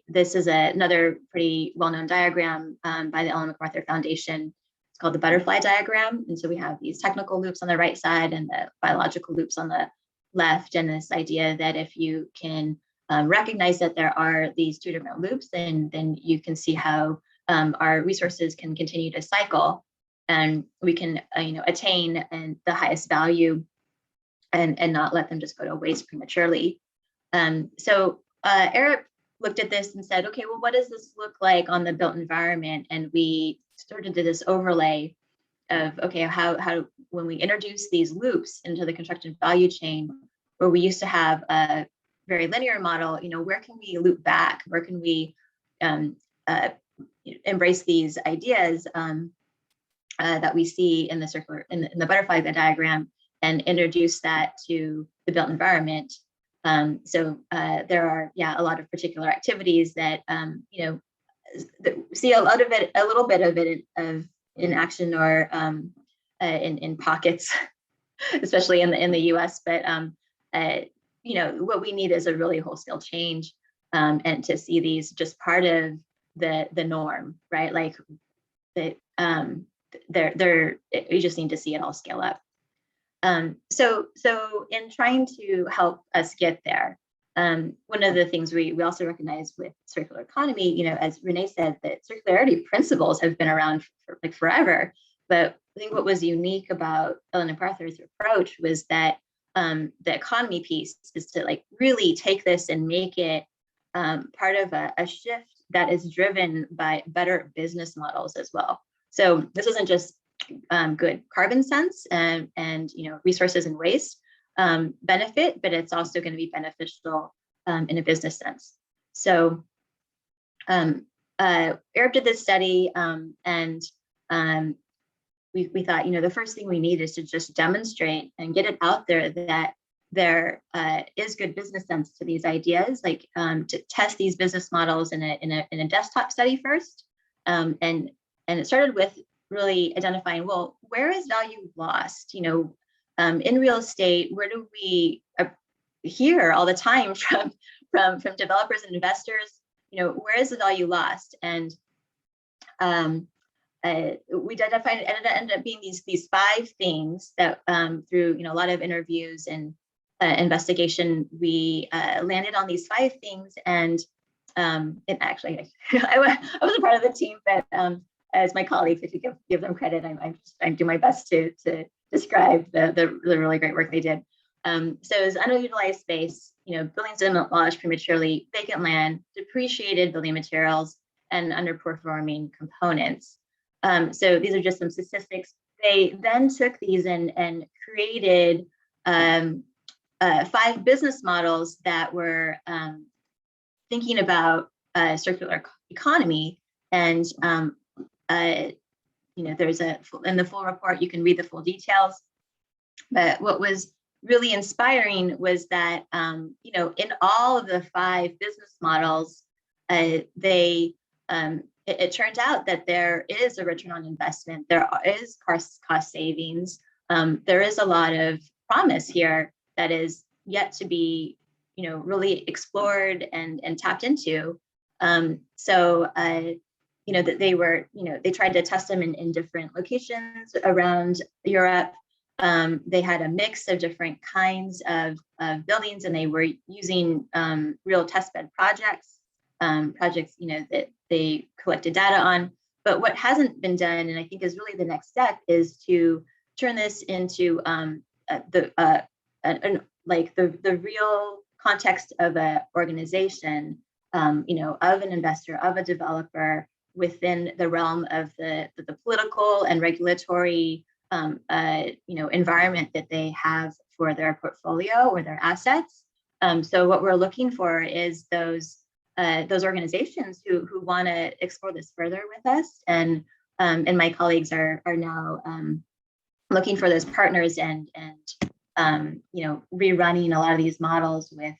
D: This is another pretty well-known diagram by the Ellen MacArthur Foundation. It's called the butterfly diagram. And so we have these technical loops on the right side and the biological loops on the left. And this idea that if you can recognize that there are these two different loops, then you can see how our resources can continue to cycle, and we can attain the highest value and not let them just go to waste prematurely. So Arup looked at this and said, okay, well, what does this look like on the built environment? And we started to this overlay of, okay, how when we introduce these loops into the construction value chain, where we used to have a very linear model, where can we loop back? Where can we embrace these ideas that we see in the circular, in the butterfly diagram, and introduce that to the built environment? So there are, a lot of particular activities that, see a little bit of it in action, or in pockets, especially in the U.S. But what we need is a really wholesale change, and to see these just part of the norm, right? Like that, you just need to see it all scale up. So in trying to help us get there, one of the things we also recognize with circular economy, as Renay said, that circularity principles have been around for like forever. But I think what was unique about Ellen and Parther's approach was that the economy piece is to like really take this and make it part of a shift that is driven by better business models as well. So this isn't just good carbon sense and resources and waste benefit, but it's also going to be beneficial in a business sense. So Arup did this study, and we thought, the first thing we need is to just demonstrate and get it out there that there is good business sense to these ideas, like to test these business models in a desktop study first, and it started with really identifying, well, where is value lost? In real estate, where do we hear all the time from developers and investors? Where is the value lost? And we identified it ended up being these 5 things that through a lot of interviews and investigation, we landed on these 5 things. And actually, I wasn't part of the team, but as my colleagues, if you give them credit, I do my best to describe the really great work they did. So it was underutilized space, buildings demolished prematurely, vacant land, depreciated building materials, and underperforming components. So these are just some statistics. They then took these and created 5 business models that were thinking about circular economy. And there's in the full report, you can read the full details. But what was really inspiring was that, in all of the 5 business models, it turns out that there is a return on investment. There is cost savings. There is a lot of promise here that is yet to be, really explored and tapped into. That they were, they tried to test them in different locations around Europe. They had a mix of different kinds of buildings, and they were using real testbed projects that they collected data on. But what hasn't been done, and I think is really the next step, is to turn this into the real context of an organization, of an investor, of a developer, within the realm of the political and regulatory environment that they have for their portfolio or their assets. So what we're looking for is those organizations who want to explore this further with us, and my colleagues are now looking for those partners and rerunning a lot of these models with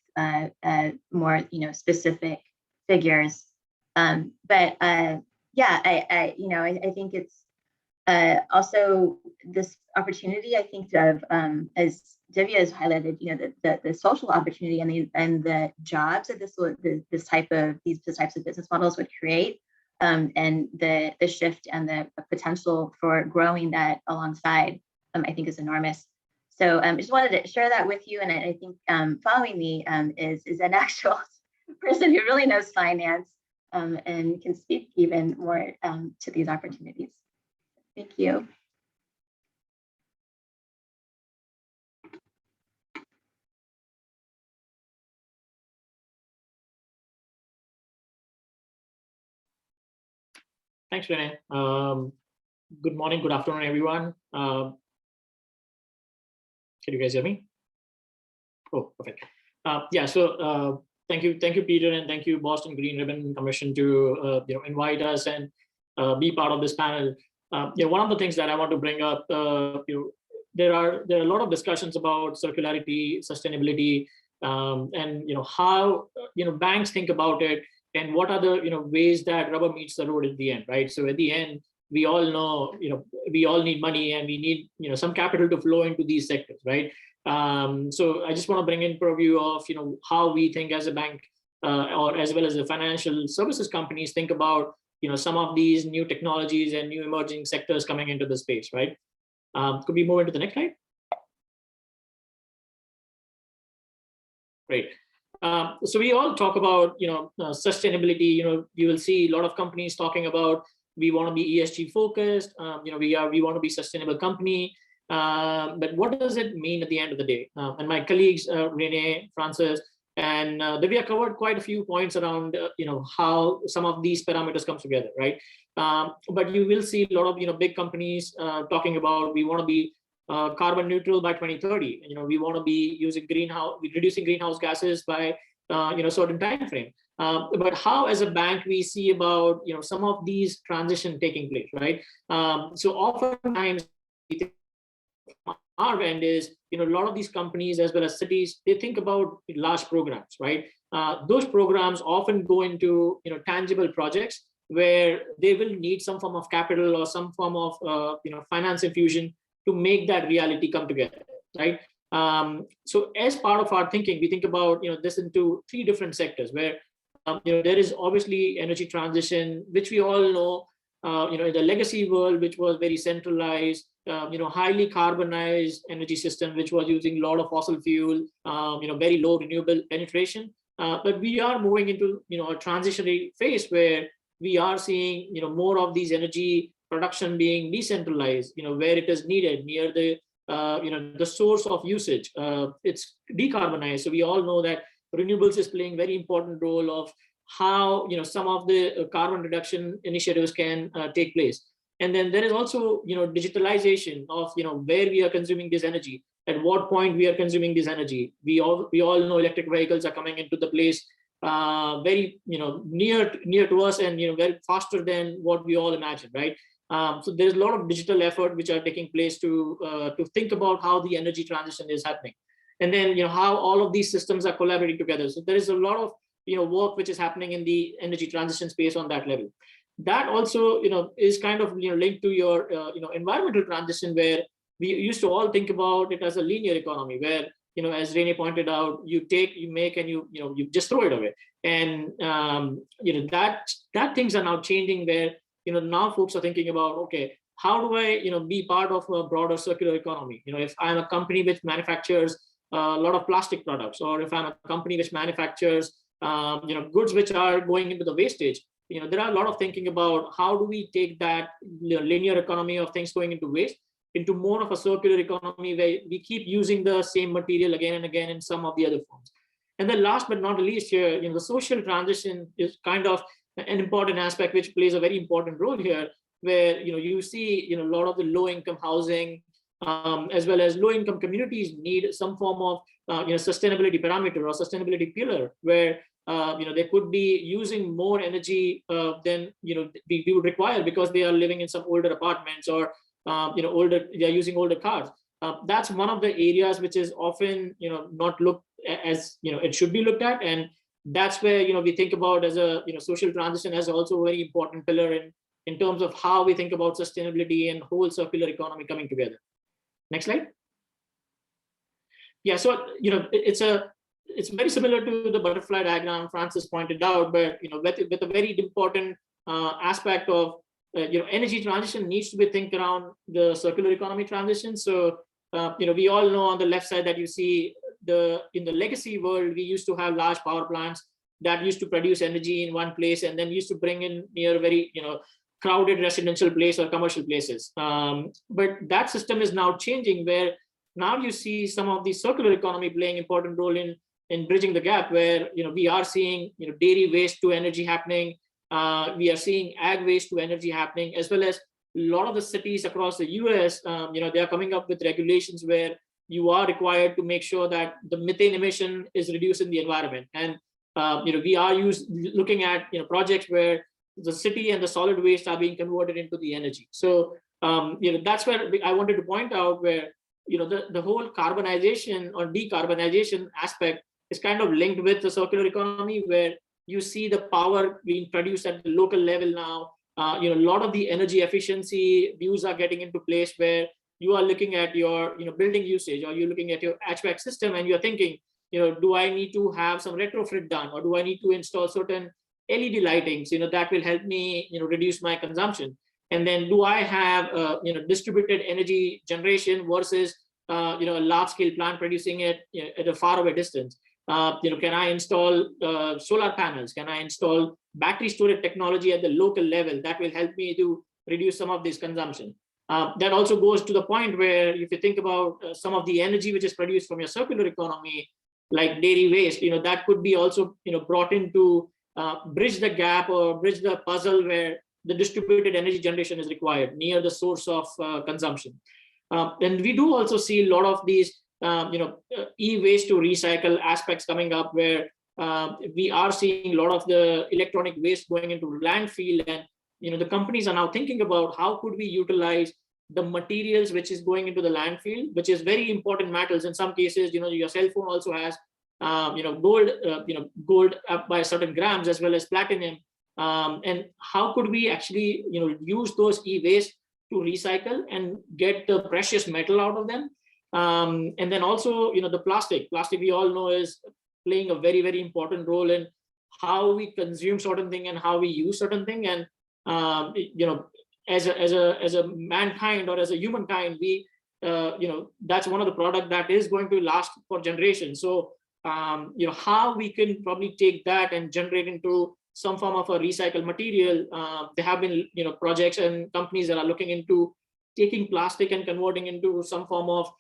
D: more specific figures. I think it's also this opportunity, I think, of as Divya has highlighted, the social opportunity and the jobs that these types of business models would create, and the shift and the potential for growing that alongside, I think, is enormous. So I just wanted to share that with you. And I think following me is an actual person who really knows finance. and can speak even more to these opportunities. Thank you.
E: Thanks, Renay. Good morning, good afternoon, everyone. Can you guys hear me? Oh, perfect. Yeah, so thank you, Peter, and thank you, Boston Green Ribbon Commission, to invite us and be part of this panel. One of the things that I want to bring up, there are a lot of discussions about circularity, sustainability, and how banks think about it, and what are the ways that rubber meets the road at the end, right? So at the end, we all know we all need money, and we need some capital to flow into these sectors, right? So I just want to bring in purview of how we think as a bank, or as well as the financial services companies think about some of these new technologies and new emerging sectors coming into the space, right? Could we move into the next slide? Great. So we all talk about sustainability. You will see a lot of companies talking about we want to be ESG focused. We want to be sustainable company. But what does it mean at the end of the day? And my colleagues Renay, Francis, and Divya covered quite a few points around how some of these parameters come together, right? But you will see a lot of big companies talking about we want to be carbon neutral by 2030. We want to be reducing greenhouse gases by certain time frame. But how, as a bank, we see about some of these transition taking place, right? So oftentimes, we think our end is a lot of these companies as well as cities, they think about large programs, right? Those programs often go into tangible projects where they will need some form of capital or some form of finance infusion to make that reality come together, right? So as part of our thinking, we think about this into three different sectors where there is obviously energy transition, which we all know, in the legacy world, which was very centralized, highly carbonized energy system, which was using a lot of fossil fuel, very low renewable penetration. But we are moving into a transitionary phase where we are seeing more of these energy production being decentralized, where it is needed near the the source of usage. It's decarbonized. So we all know that renewables is playing very important role of how some of the carbon reduction initiatives can take place. And then there is also digitalization of where we are consuming this energy, at what point we are consuming this energy. We all know electric vehicles are coming into the place very near to us, and very faster than what we all imagine, right? So there's a lot of digital effort which are taking place to think about how the energy transition is happening, and then how all of these systems are collaborating together. So there is a lot of work which is happening in the energy transition space on that level. That also is kind of linked to your environmental transition, where we used to all think about it as a linear economy, where as Renay pointed out, you take, you make, and you just throw it away. And that things are now changing, where now folks are thinking about, okay, how do I be part of a broader circular economy? If I'm a company which manufactures a lot of plastic products, or if I'm a company which manufactures goods which are going into the wastage, there are a lot of thinking about how do we take that linear economy of things going into waste into more of a circular economy, where we keep using the same material again and again in some of the other forms. And then last but not least here, the social transition is kind of an important aspect which plays a very important role here, where you see a lot of the low-income housing, as well as low-income communities need some form of sustainability parameter or sustainability pillar, where they could be using more energy than we would require, because they are living in some older apartments, or they are using older cars. That's one of the areas which is often not looked as it should be looked at, and that's where we think about as a social transition as also a very important pillar in terms of how we think about sustainability and whole circular economy coming together. Next slide. Yeah, so it's very similar to the butterfly diagram Francis pointed out, but with a very important aspect of energy transition needs to be think around the circular economy transition. So we all know on the left side that you see in the legacy world, we used to have large power plants that used to produce energy in one place and then used to bring in near very, crowded residential place or commercial places. But that system is now changing, where now you see some of the circular economy playing important role in bridging the gap, where we are seeing dairy waste to energy happening. We are seeing ag waste to energy happening, as well as a lot of the cities across the US. They are coming up with regulations where you are required to make sure that the methane emission is reduced in the environment. And we are looking at projects where the city and the solid waste are being converted into the energy. So that's where I wanted to point out, where the whole carbonization or decarbonization aspect is kind of linked with the circular economy, where you see the power being produced at the local level now. A lot of the energy efficiency views are getting into place, where you are looking at your building usage, or you're looking at your HVAC system, and you're thinking, do I need to have some retrofit done, or do I need to install certain LED lightings that will help me reduce my consumption? And then do I have distributed energy generation versus a large scale plant producing it at a far away distance? Can I install solar panels? Can I install battery storage technology at the local level that will help me to reduce some of this consumption? That also goes to the point where, if you think about some of the energy which is produced from your circular economy, like dairy waste, that could be also brought in to bridge the gap or bridge the puzzle where the distributed energy generation is required near the source of consumption. And we do also see a lot of these e-waste to recycle aspects coming up, where we are seeing a lot of the electronic waste going into landfill, and the companies are now thinking about how could we utilize the materials which is going into the landfill, which is very important metals. In some cases, your cell phone also has gold up by certain grams, as well as platinum. And how could we actually use those e-waste to recycle and get the precious metal out of them? And then also the plastic we all know is playing a very, very important role in how we consume certain thing and how we use certain thing. And as a mankind, or as a humankind, we that's one of the product that is going to last for generations. So how we can probably take that and generate into some form of a recycled material. There have been projects and companies that are looking into taking plastic and converting into some form of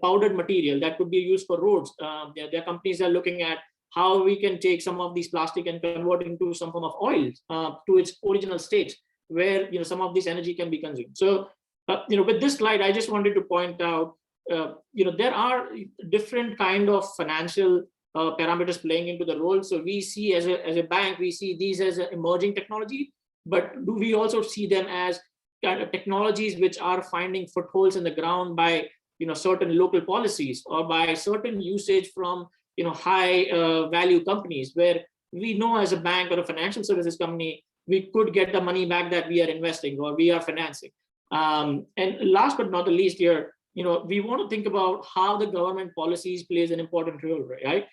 E: powdered material that could be used for roads. There are companies that are looking at how we can take some of these plastic and convert into some form of oil to its original state, where some of this energy can be consumed. So with this slide, I just wanted to point out there are different kind of financial parameters playing into the role. So we see as a bank, we see these as an emerging technology, but do we also see them as kind of technologies which are finding footholds in the ground by certain local policies, or by certain usage from high value companies, where we know as a bank or a financial services company, we could get the money back that we are investing or we are financing. And last but not the least here, we want to think about how the government policies plays an important role, right?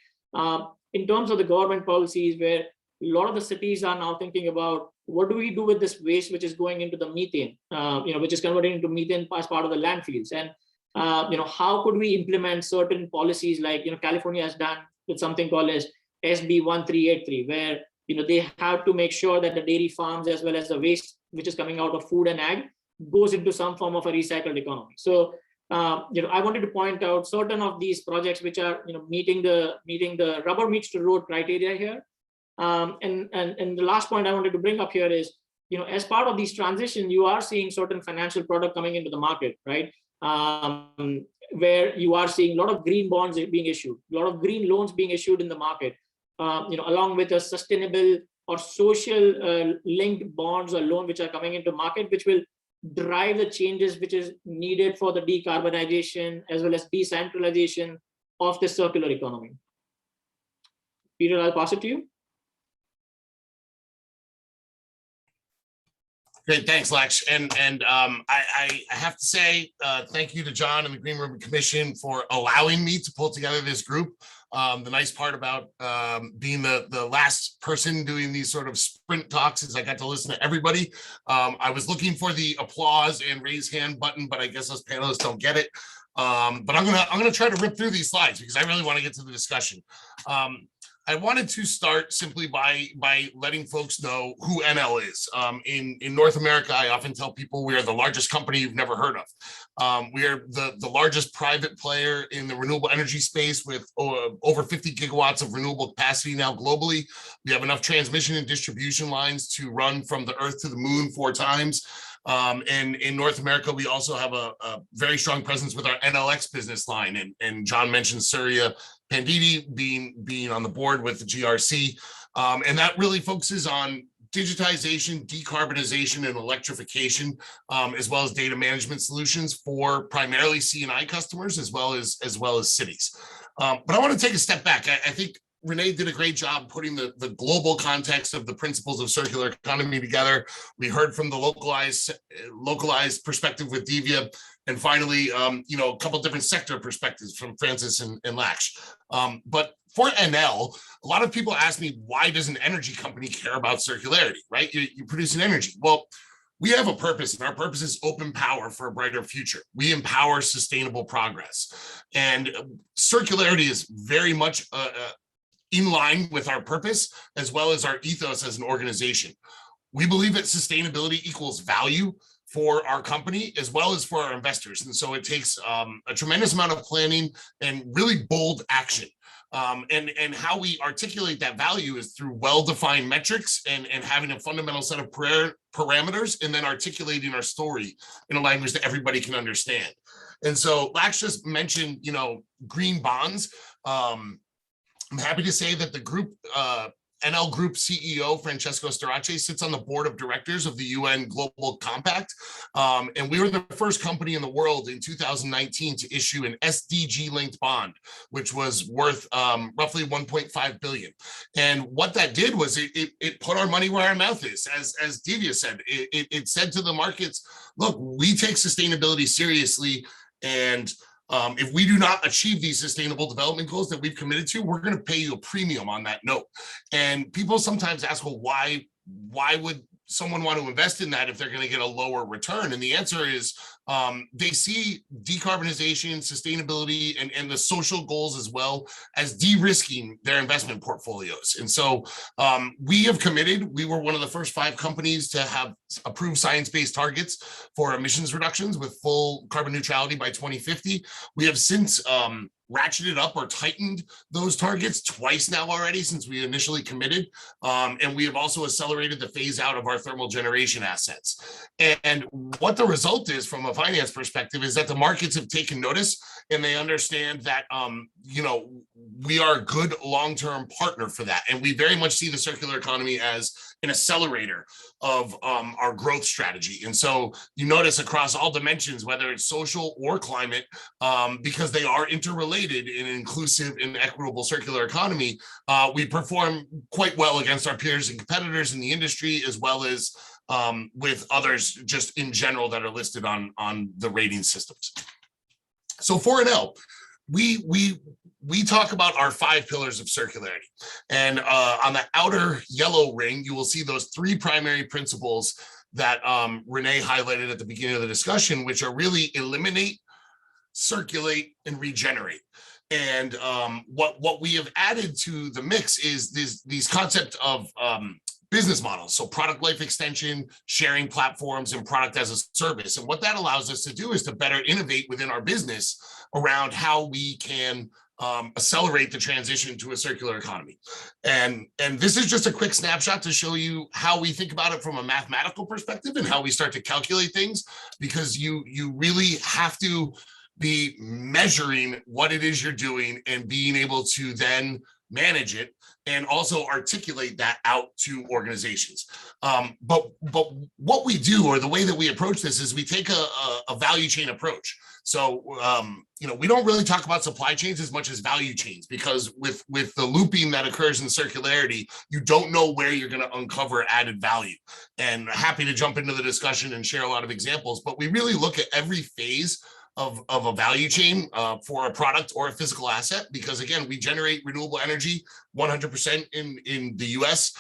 E: In terms of the government policies, where a lot of the cities are now thinking about what do we do with this waste which is going into the methane, which is converted into methane as part of the landfills, and how could we implement certain policies like California has done with something called as SB 1383, where they have to make sure that the dairy farms as well as the waste which is coming out of food and ag goes into some form of a recycled economy. So I wanted to point out certain of these projects which are meeting the rubber meets the road criteria here. And the last point I wanted to bring up here is as part of these transition, you are seeing certain financial product coming into the market, right? Where you are seeing a lot of green bonds being issued, a lot of green loans being issued in the market, along with a sustainable or social linked bonds or loan which are coming into market, which will drive the changes which is needed for the decarbonization as well as decentralization of the circular economy. Peter, I'll pass it to you.
F: Great, thanks, Laksh. And I have to say thank you to John and the Green Ribbon Commission for allowing me to pull together this group. The nice part about being the last person doing these sort of sprint talks is I got to listen to everybody. I was looking for the applause and raise hand button, but I guess us panelists don't get it. But I'm gonna try to rip through these slides because I really want to get to the discussion. I wanted to start simply by letting folks know who Enel is. In North America, I often tell people we are the largest company you've never heard of. We are the largest private player in the renewable energy space with over 50 gigawatts of renewable capacity now globally. We have enough transmission and distribution lines to run from the Earth to the moon 4 times. And in North America, we also have a very strong presence with our NLX business line. And John mentioned Surya Panditi being on the board with the GRC. And that really focuses on digitization, decarbonization, and electrification, as well as data management solutions for primarily C&I customers, as well as cities. But I want to take a step back. I think Renay did a great job putting the global context of the principles of circular economy together. We heard from the localized perspective with Divya, and finally, a couple different sector perspectives from Francis and Laksha. But for Enel, a lot of people ask me, why does an energy company care about circularity, right? You produce an energy. Well, we have a purpose, and our purpose is open power for a brighter future. We empower sustainable progress. And circularity is very much in line with our purpose, as well as our ethos as an organization. We believe that sustainability equals value for our company, as well as for our investors. And so it takes a tremendous amount of planning and really bold action. And how we articulate that value is through well-defined metrics and having a fundamental set of parameters, and then articulating our story in a language that everybody can understand. And so Laksha just mentioned, green bonds. I'm happy to say that the group, Enel Group CEO, Francesco Starace, sits on the board of directors of the UN Global Compact. And we were the first company in the world in 2019 to issue an SDG-linked bond, which was worth roughly 1.5 billion. And what that did was it put our money where our mouth is. As Divya said, it said to the markets, look, we take sustainability seriously, and if we do not achieve these sustainable development goals that we've committed to, we're going to pay you a premium on that note. And people sometimes ask, well, why would someone want to invest in that if they're going to get a lower return? And the answer is they see decarbonization, sustainability, and the social goals as well as de-risking their investment portfolios. And so we have committed. We were one of the first 5 companies to have approved science-based targets for emissions reductions with full carbon neutrality by 2050. We have since ratcheted up or tightened those targets twice now already since we initially committed. And we have also accelerated the phase out of our thermal generation assets. And what the result is from a finance perspective is that the markets have taken notice, and they understand that, we are a good long-term partner for that. And we very much see the circular economy as an accelerator of our growth strategy. And so you notice across all dimensions, whether it's social or climate, because they are interrelated in an inclusive and equitable circular economy, we perform quite well against our peers and competitors in the industry, as well as with others just in general that are listed on the rating systems. So for Enel, we talk about our 5 pillars of circularity. And on the outer yellow ring, you will see those 3 primary principles that Renay highlighted at the beginning of the discussion, which are really eliminate, circulate, and regenerate. And what we have added to the mix is these concepts of business models. So product life extension, sharing platforms, and product as a service. And what that allows us to do is to better innovate within our business around how we can accelerate the transition to a circular economy. And this is just a quick snapshot to show you how we think about it from a mathematical perspective and how we start to calculate things, because you really have to be measuring what it is you're doing and being able to then manage it and also articulate that out to organizations. But what we do, or the way that we approach this, is we take a value chain approach. So, we don't really talk about supply chains as much as value chains, because with the looping that occurs in circularity, you don't know where you're going to uncover added value. And happy to jump into the discussion and share a lot of examples, but we really look at every phase of a value chain for a product or a physical asset, because again, we generate renewable energy 100% in the US.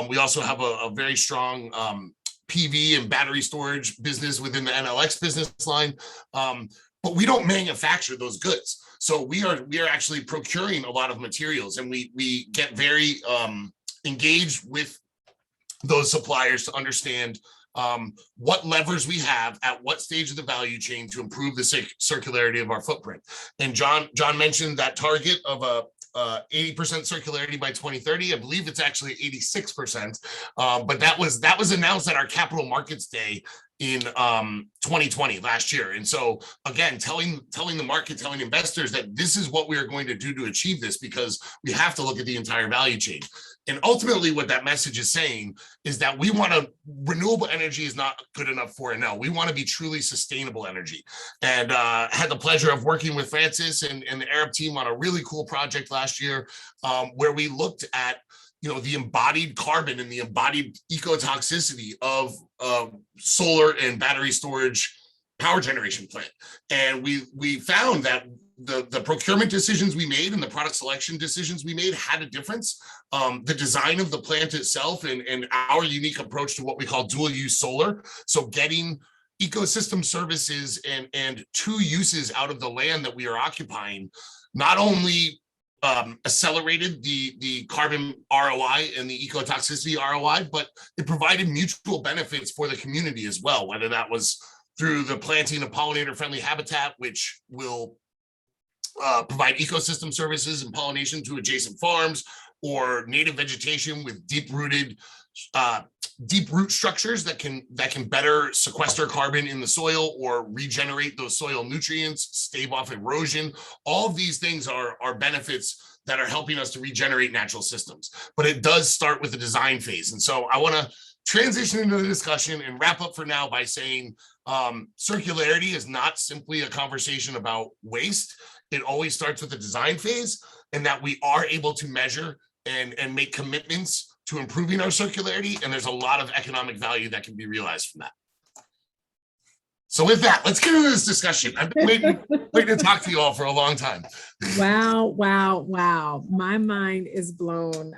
F: We also have a very strong PV and battery storage business within the NLX business line. but we don't manufacture those goods. So we are actually procuring a lot of materials, and we get very engaged with those suppliers to understand what levers we have at what stage of the value chain to improve the circularity of our footprint. And John mentioned that target of a 80% circularity by 2030. I believe it's actually 86%, but that was announced at our Capital Markets Day in 2020 last year. And so again, telling the market, telling investors that this is what we are going to do to achieve this, because we have to look at the entire value chain. And ultimately what that message is saying is that we want to, renewable energy is not good enough for Enel. We want to be truly sustainable energy. And had the pleasure of working with Francis and the Arup team on a really cool project last year, where we looked at the embodied carbon and the embodied ecotoxicity of solar and battery storage power generation plant. And we found that the procurement decisions we made and the product selection decisions we made had a difference. The design of the plant itself and our unique approach to what we call dual use solar. So getting ecosystem services and two uses out of the land that we are occupying, not only accelerated the carbon ROI and the ecotoxicity ROI, but it provided mutual benefits for the community as well, whether that was through the planting of pollinator-friendly habitat, which will provide ecosystem services and pollination to adjacent farms, or native vegetation with deep root structures that can better sequester carbon in the soil or regenerate those soil nutrients, stave off erosion. All of these things are benefits that are helping us to regenerate natural systems. But it does start with the design phase. And so I want to transition into the discussion and wrap up for now by saying circularity is not simply a conversation about waste. It always starts with the design phase, and that we are able to measure and make commitments to improving our circularity. And there's a lot of economic value that can be realized from that. So with that, let's get into this discussion. I've been waiting to talk to you all for a long time.
B: Wow, wow, wow. My mind is blown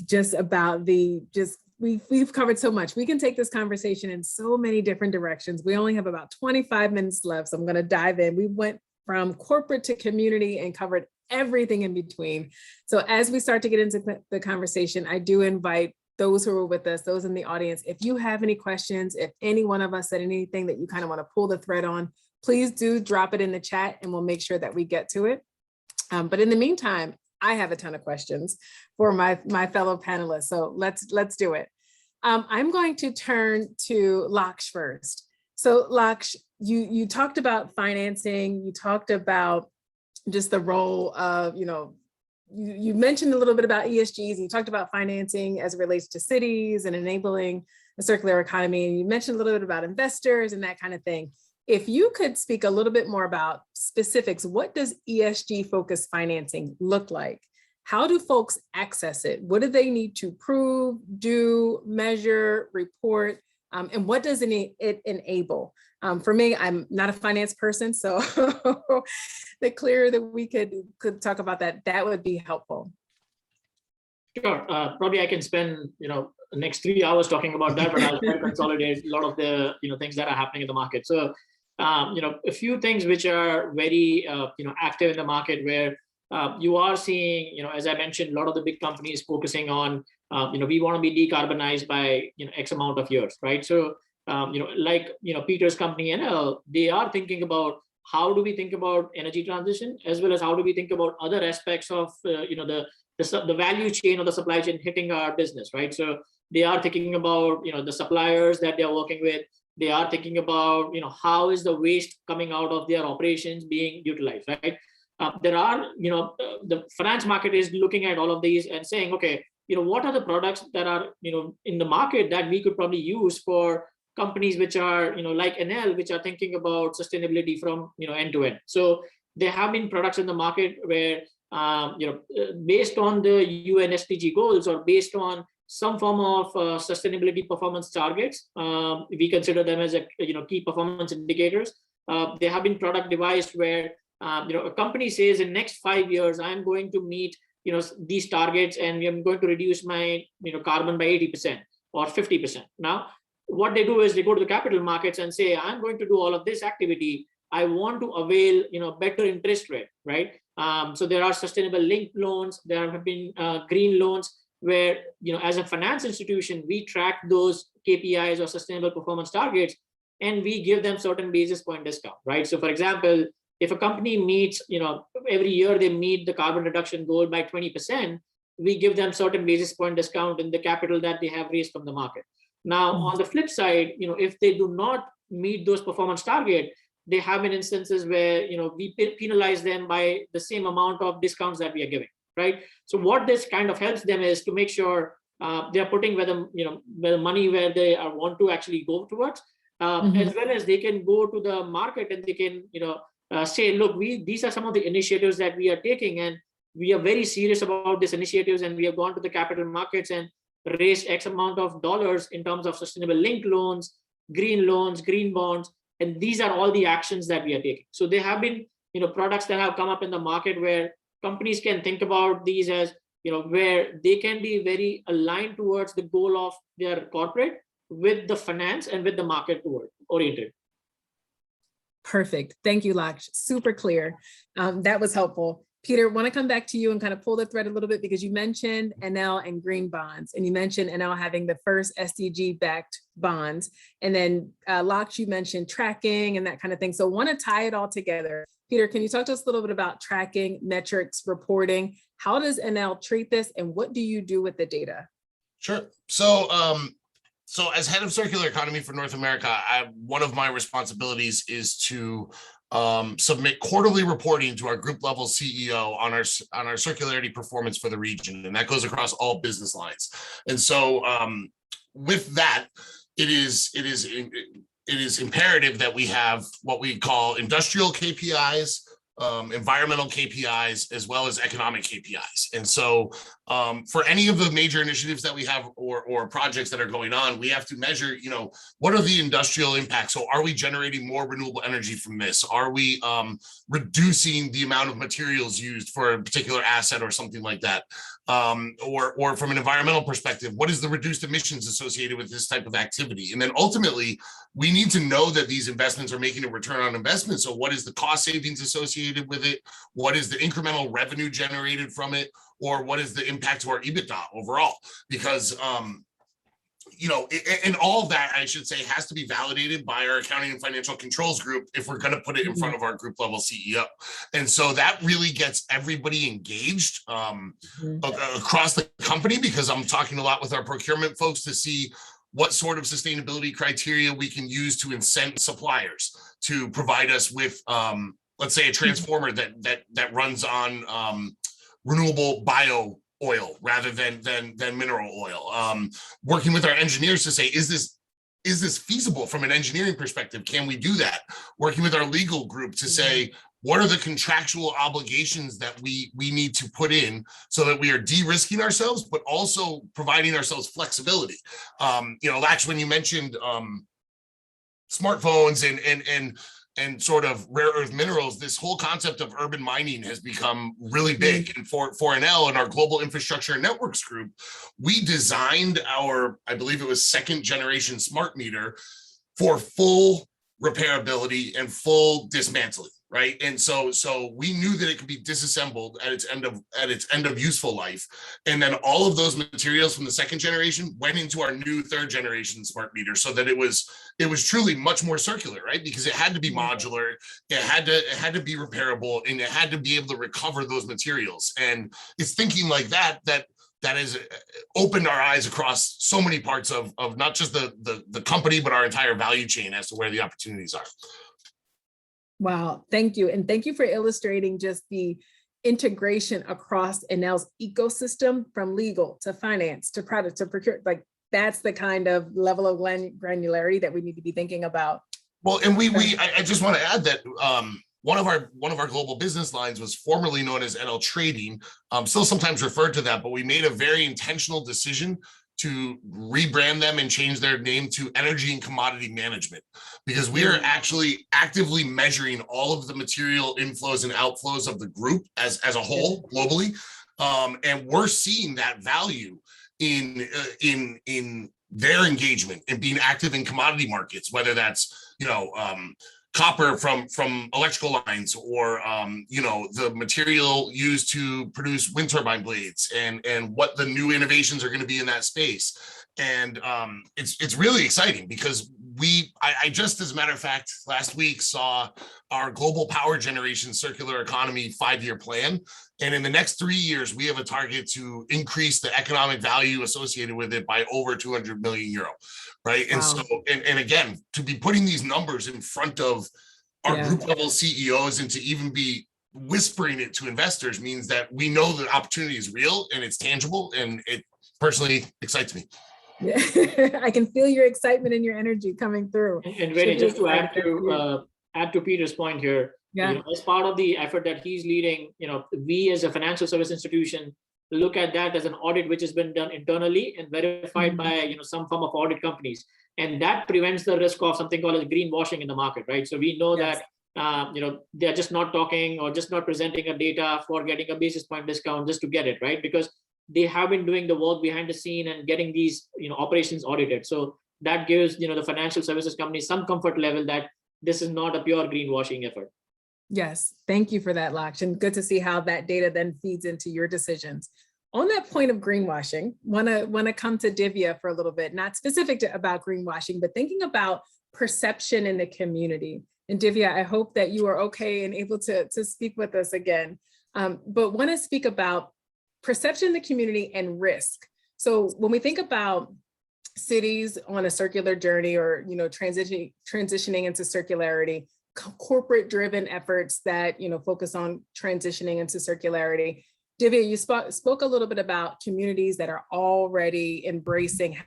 B: just about we've covered so much. We can take this conversation in so many different directions. We only have about 25 minutes left, so I'm going to dive in. We went from corporate to community and covered everything in between. So as we start to get into the conversation, I do invite those who are with us, those in the audience, if you have any questions, if any one of us said anything that you kind of want to pull the thread on, please do drop it in the chat and we'll make sure that we get to it. But in the meantime, I have a ton of questions for my fellow panelists. So let's do it. I'm going to turn to Laksha first. So Laksha, you talked about financing, you talked about just the role of, you mentioned a little bit about ESGs, you talked about financing as it relates to cities and enabling a circular economy, and you mentioned a little bit about investors and that kind of thing. If you could speak a little bit more about specifics, what does ESG focused financing look like? How do folks access it? What do they need to prove, do, measure, report? And what does it enable? For me, I'm not a finance person, so the clearer that we could talk about that, that would be helpful.
E: Sure. Probably I can spend the next 3 hours talking about that, but I'll try to consolidate a lot of the things that are happening in the market. So a few things which are very active in the market, where you are seeing, as I mentioned, a lot of the big companies focusing on we want to be decarbonized by X amount of years, right? So Peter's company Enel, they are thinking about how do we think about energy transition, as well as how do we think about other aspects of the value chain or the supply chain hitting our business, right? So they are thinking about the suppliers that they're working with. They are thinking about how is the waste coming out of their operations being utilized, right? There are the finance market is looking at all of these and saying, okay, what are the products that are in the market that we could probably use for companies which are like Enel, which are thinking about sustainability from end to end. So there have been products in the market where based on the UN SDG goals, or based on some form of sustainability performance targets, we consider them as key performance indicators. There have been product devised where a company says in next 5 years I'm going to meet these targets, and I'm going to reduce my carbon by 80% or 50%. Now what they do is they go to the capital markets and say, I'm going to do all of this activity. I want to avail, better interest rate, right? So there are sustainable linked loans. There have been green loans where, as a finance institution, we track those KPIs or sustainable performance targets, and we give them certain basis point discount, right? So for example, if a company meets, every year they meet the carbon reduction goal by 20%, we give them certain basis point discount in the capital that they have raised from the market. Now, on the flip side, if they do not meet those performance target, there have been instances where, we penalize them by the same amount of discounts that we are giving, right? So what this kind of helps them is to make sure they're putting where the money where they want to actually go towards, as well as they can go to the market and they can, say, look, these are some of the initiatives that we are taking, and we are very serious about these initiatives, and we have gone to the capital markets and raised X amount of dollars in terms of sustainable linked loans, green bonds, and these are all the actions that we are taking. So there have been, products that have come up in the market where companies can think about these as, where they can be very aligned towards the goal of their corporate with the finance and with the market oriented.
B: Perfect. Thank you, Laksha. Super clear. That was helpful. Peter, want to come back to you and kind of pull the thread a little bit, because you mentioned Enel and green bonds, and you mentioned Enel having the first SDG-backed bonds. And then Laksha, you mentioned tracking and that kind of thing. So want to tie it all together. Peter, can you talk to us a little bit about tracking, metrics, reporting? How does Enel treat this, and what do you do with the data?
F: Sure. So as head of circular economy for North America, one of my responsibilities is to submit quarterly reporting to our group level CEO on our circularity performance for the region, and that goes across all business lines. And so with that, it is imperative that we have what we call industrial KPIs, environmental KPIs, as well as economic KPIs. And so for any of the major initiatives that we have or projects that are going on, we have to measure, what are the industrial impacts? So are we generating more renewable energy from this? Are we reducing the amount of materials used for a particular asset or something like that? Or from an environmental perspective, what is the reduced emissions associated with this type of activity? And then ultimately, we need to know that these investments are making a return on investment. So what is the cost savings associated with it? What is the incremental revenue generated from it? Or what is the impact to our EBITDA overall? Because, and all of that, I should say, has to be validated by our accounting and financial controls group if we're going to put it in front of our group level CEO. And so that really gets everybody engaged across the company, because I'm talking a lot with our procurement folks to see what sort of sustainability criteria we can use to incent suppliers to provide us with, let's say, a transformer that runs on renewable bio oil rather than mineral oil. Working with our engineers to say, is this feasible from an engineering perspective? Can we do that? Working with our legal group to say, what are the contractual obligations that we need to put in so that we are de-risking ourselves, but also providing ourselves flexibility? Laksha, when you mentioned smartphones and sort of rare earth minerals, this whole concept of urban mining has become really big. And for Enel and our global infrastructure and networks group, we designed our, I believe it was second generation smart meter for full repairability and full dismantling, right? And so we knew that it could be disassembled at its end of useful life. And then all of those materials from the second generation went into our new third generation smart meter, so that it was truly much more circular, right? Because it had to be modular, it had to be repairable, and it had to be able to recover those materials. And it's thinking like that has opened our eyes across so many parts of not just the company, but our entire value chain as to where the opportunities are.
B: Wow, thank you. And thank you for illustrating just the integration across Enel's ecosystem, from legal to finance to product to procure. Like, that's the kind of level of granularity that we need to be thinking about. Well, and
F: I just want to add that one of our global business lines was formerly known as Enel Trading, still sometimes referred to that, but we made a very intentional decision to rebrand them and change their name to Energy and Commodity Management, because we are actually actively measuring all of the material inflows and outflows of the group as a whole globally, and we're seeing that value in their engagement and being active in commodity markets, whether that's copper from electrical lines, or the material used to produce wind turbine blades, and what the new innovations are going to be in that space. And it's really exciting, because I just, as a matter of fact, last week saw our global power generation circular economy 5-year plan. And in the next 3 years, we have a target to increase the economic value associated with it by over 200 million euro. Right. And
B: Wow.
F: so, and again, to be putting these numbers in front of our group level CEOs, and to even be whispering it to investors, means that we know the opportunity is real and it's tangible, and it personally excites me.
B: Yeah, I can feel your excitement and your energy coming through.
E: And Renay, just to add to Peter's point here, as part of the effort that he's leading, we as a financial service institution look at that as an audit which has been done internally and verified by some form of audit companies, and that prevents the risk of something called as greenwashing in the market, right? So we know that they're just not talking or just not presenting a data for getting a basis point discount just to get it, right? Because they have been doing the work behind the scene and getting these operations audited. So that gives the financial services companies some comfort level that this is not a pure greenwashing effort.
B: Yes, thank you for that, Laksha. And good to see how that data then feeds into your decisions. On that point of greenwashing, want to come to Divya for a little bit, not specific about greenwashing, but thinking about perception in the community. And Divya, I hope that you are okay and able to speak with us again, but want to speak about perception in the community and risk. So when we think about cities on a circular journey, or transitioning into circularity, corporate driven efforts that focus on transitioning into circularity. Divya, you spoke a little bit about communities that are already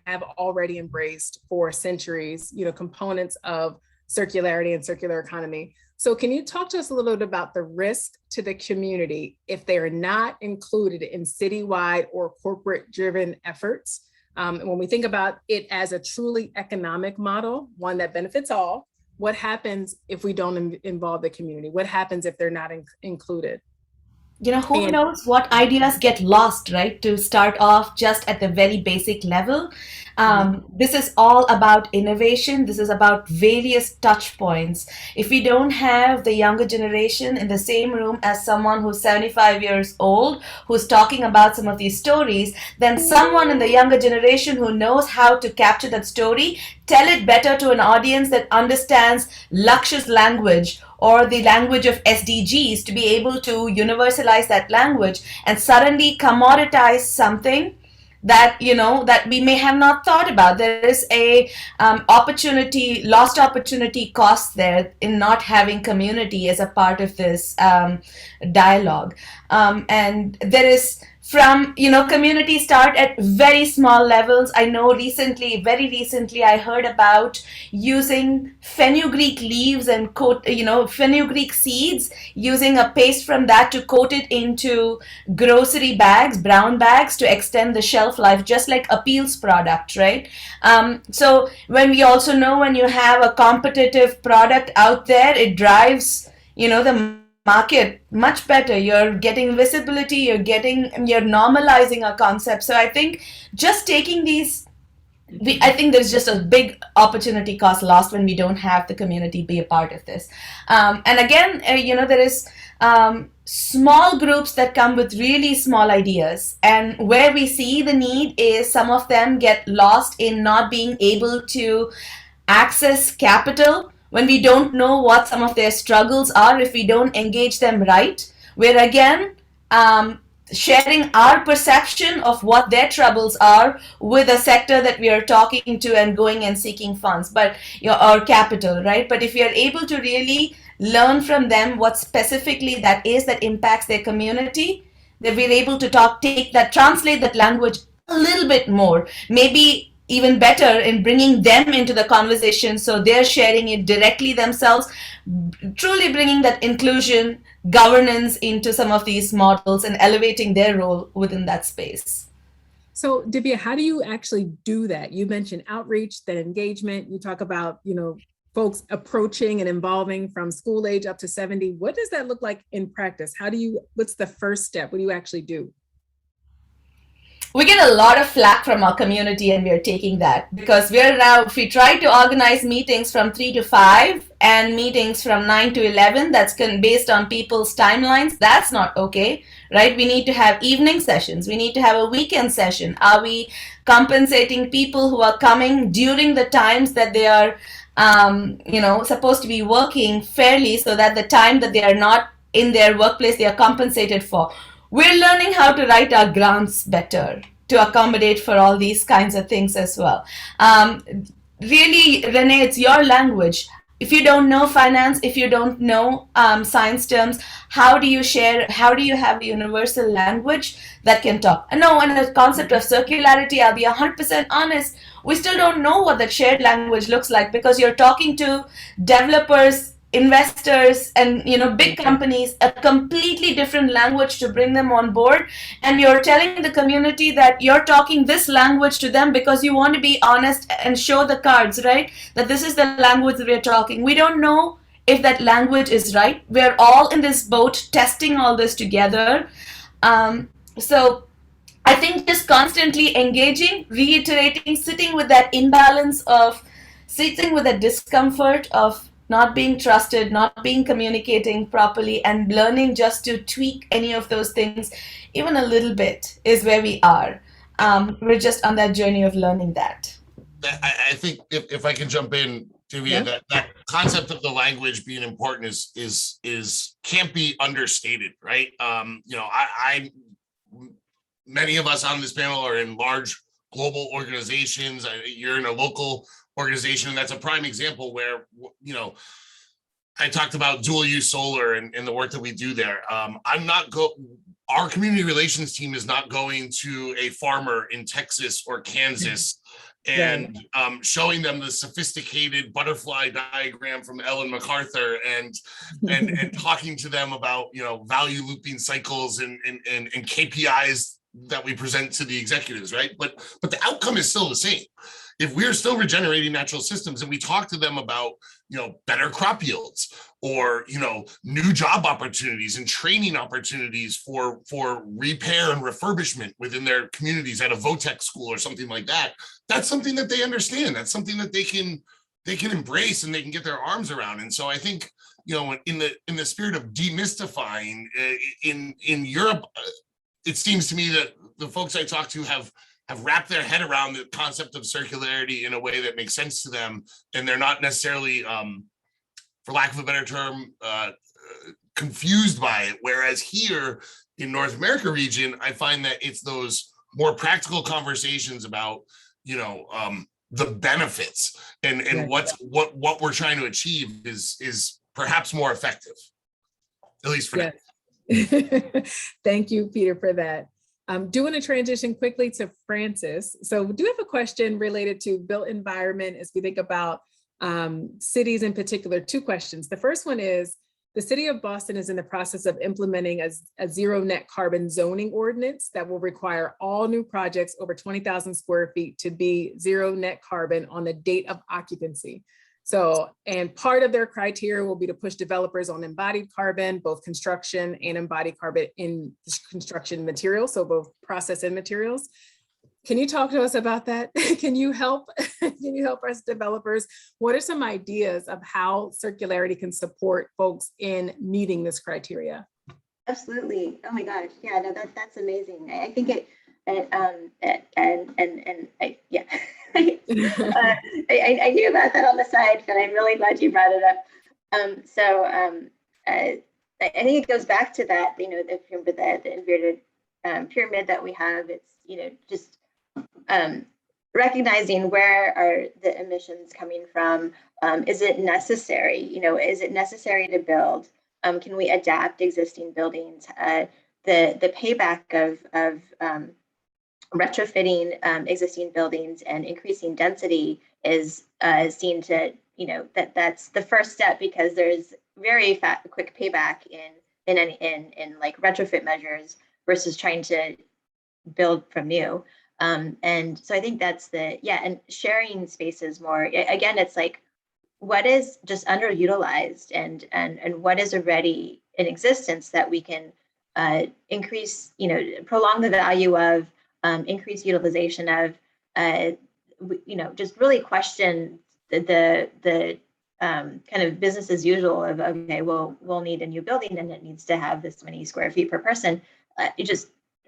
B: have already embraced for centuries, components of circularity and circular economy. So can you talk to us a little bit about the risk to the community if they are not included in citywide or corporate driven efforts? When we think about it as a truly economic model, one that benefits all, what happens if we don't involve the community? What happens if they're not included?
C: Who knows what ideas get lost, right? To start off just at the very basic level. This is all about innovation. This is about various touch points. If we don't have the younger generation in the same room as someone who's 75 years old, who's talking about some of these stories, then someone in the younger generation who knows how to capture that story, tell it better to an audience that understands Laksha's language or the language of SDGs, to be able to universalize that language and suddenly commoditize something that that we may have not thought about. There is a lost opportunity cost there in not having community as a part of this dialogue, and there is communities start at very small levels. I know very recently, I heard about using fenugreek leaves and fenugreek seeds, using a paste from that to coat it into grocery bags, brown bags, to extend the shelf life, just like a Peel's product, right? So when we also know, when you have a competitive product out there, it drives, the market much better. You're getting visibility, you're normalizing a concept. So I think just taking these, I think there's just a big opportunity cost lost when we don't have the community be a part of this. And again, there is small groups that come with really small ideas, and where we see the need is some of them get lost in not being able to access capital, when we don't know what some of their struggles are, if we don't engage them right. We're again sharing our perception of what their troubles are with a sector that we are talking to and going and seeking funds, or capital, right? But if we are able to really learn from them what specifically that is that impacts their community, that we're able to translate that language a little bit more, maybe even better in bringing them into the conversation, so they're sharing it directly themselves, truly bringing that inclusion, governance into some of these models and elevating their role within that space.
B: So Divya, how do you actually do that? You mentioned outreach, then engagement. You talk about, folks approaching and involving from school age up to 70. What does that look like in practice? What's the first step? What do you actually do?
C: we get a lot of flack from our community, and we're taking that because if we try to organize meetings from 3 to 5 and meetings from 9 to 11, that's based on people's timelines. That's not okay, right? We need to have evening sessions. We need to have a weekend session. Are we compensating people who are coming during the times that they are, supposed to be working fairly, so that the time that they are not in their workplace, they are compensated for? We're learning how to write our grants better to accommodate for all these kinds of things as well. Really, Renay, it's your language. If you don't know finance, if you don't know science terms, how do you have a universal language that can talk? And no, and the concept of circularity, I'll be 100% honest, we still don't know what that shared language looks like, because you're talking to developers, investors, and big companies, a completely different language to bring them on board, and you're telling the community that you're talking this language to them because you want to be honest and show the cards, right, that this is the language that we're talking. We don't know if that language is right. We're all in this boat testing all this together. So I think just constantly engaging, reiterating, sitting with that discomfort of not being trusted, not being communicating properly, and learning just to tweak any of those things, even a little bit, is where we are. We're just on that journey of learning that.
F: I think if I can jump in, Divya, that concept of the language being important is can't be understated, right? Many of us on this panel are in large global organizations. You're in a local organization, and that's a prime example where I talked about dual use solar and the work that we do there. Our community relations team is not going to a farmer in Texas or Kansas and showing them the sophisticated butterfly diagram from Ellen MacArthur and talking to them about value looping cycles and KPIs that we present to the executives, right? But the outcome is still the same. If we're still regenerating natural systems and we talk to them about, better crop yields or, new job opportunities and training opportunities for repair and refurbishment within their communities at a VOTEC school or something like that, that's something that they understand. That's something that they can embrace and they can get their arms around. And so I think, in the spirit of demystifying in Europe, it seems to me that the folks I talk to have wrapped their head around the concept of circularity in a way that makes sense to them, and they're not necessarily, for lack of a better term, confused by it. Whereas here in North America region, I find that it's those more practical conversations about, the benefits and what we're trying to achieve is perhaps more effective, at least for now.
B: Thank you, Peter, for that. Do want to transition quickly to Francis. So we do have a question related to built environment as we think about cities in particular. Two questions. The first one is, the city of Boston is in the process of implementing a zero net carbon zoning ordinance that will require all new projects over 20,000 square feet to be zero net carbon on the date of occupancy. So, and part of their criteria will be to push developers on embodied carbon, both construction and embodied carbon in construction materials, so both process and materials. Can you talk to us about that? Can you help us developers? What are some ideas of how circularity can support folks in meeting this criteria?
D: Absolutely. Oh my gosh. Yeah, no, that's amazing. I think it, I knew about that on the side, but I'm really glad you brought it up. I think it goes back to that, the inverted pyramid that we have. It's, just recognizing where are the emissions coming from. Is it necessary? Is it necessary to build? Can we adapt existing buildings? The payback of retrofitting existing buildings and increasing density is seen to, that's the first step, because there's very quick payback in like retrofit measures versus trying to build from new. And so I think that's and sharing spaces more. Again, it's like, what is just underutilized and what is already in existence that we can increase, prolong the value of, increased utilization of, just really question the kind of business as usual of, okay, well, we'll need a new building and it needs to have this many square feet per person.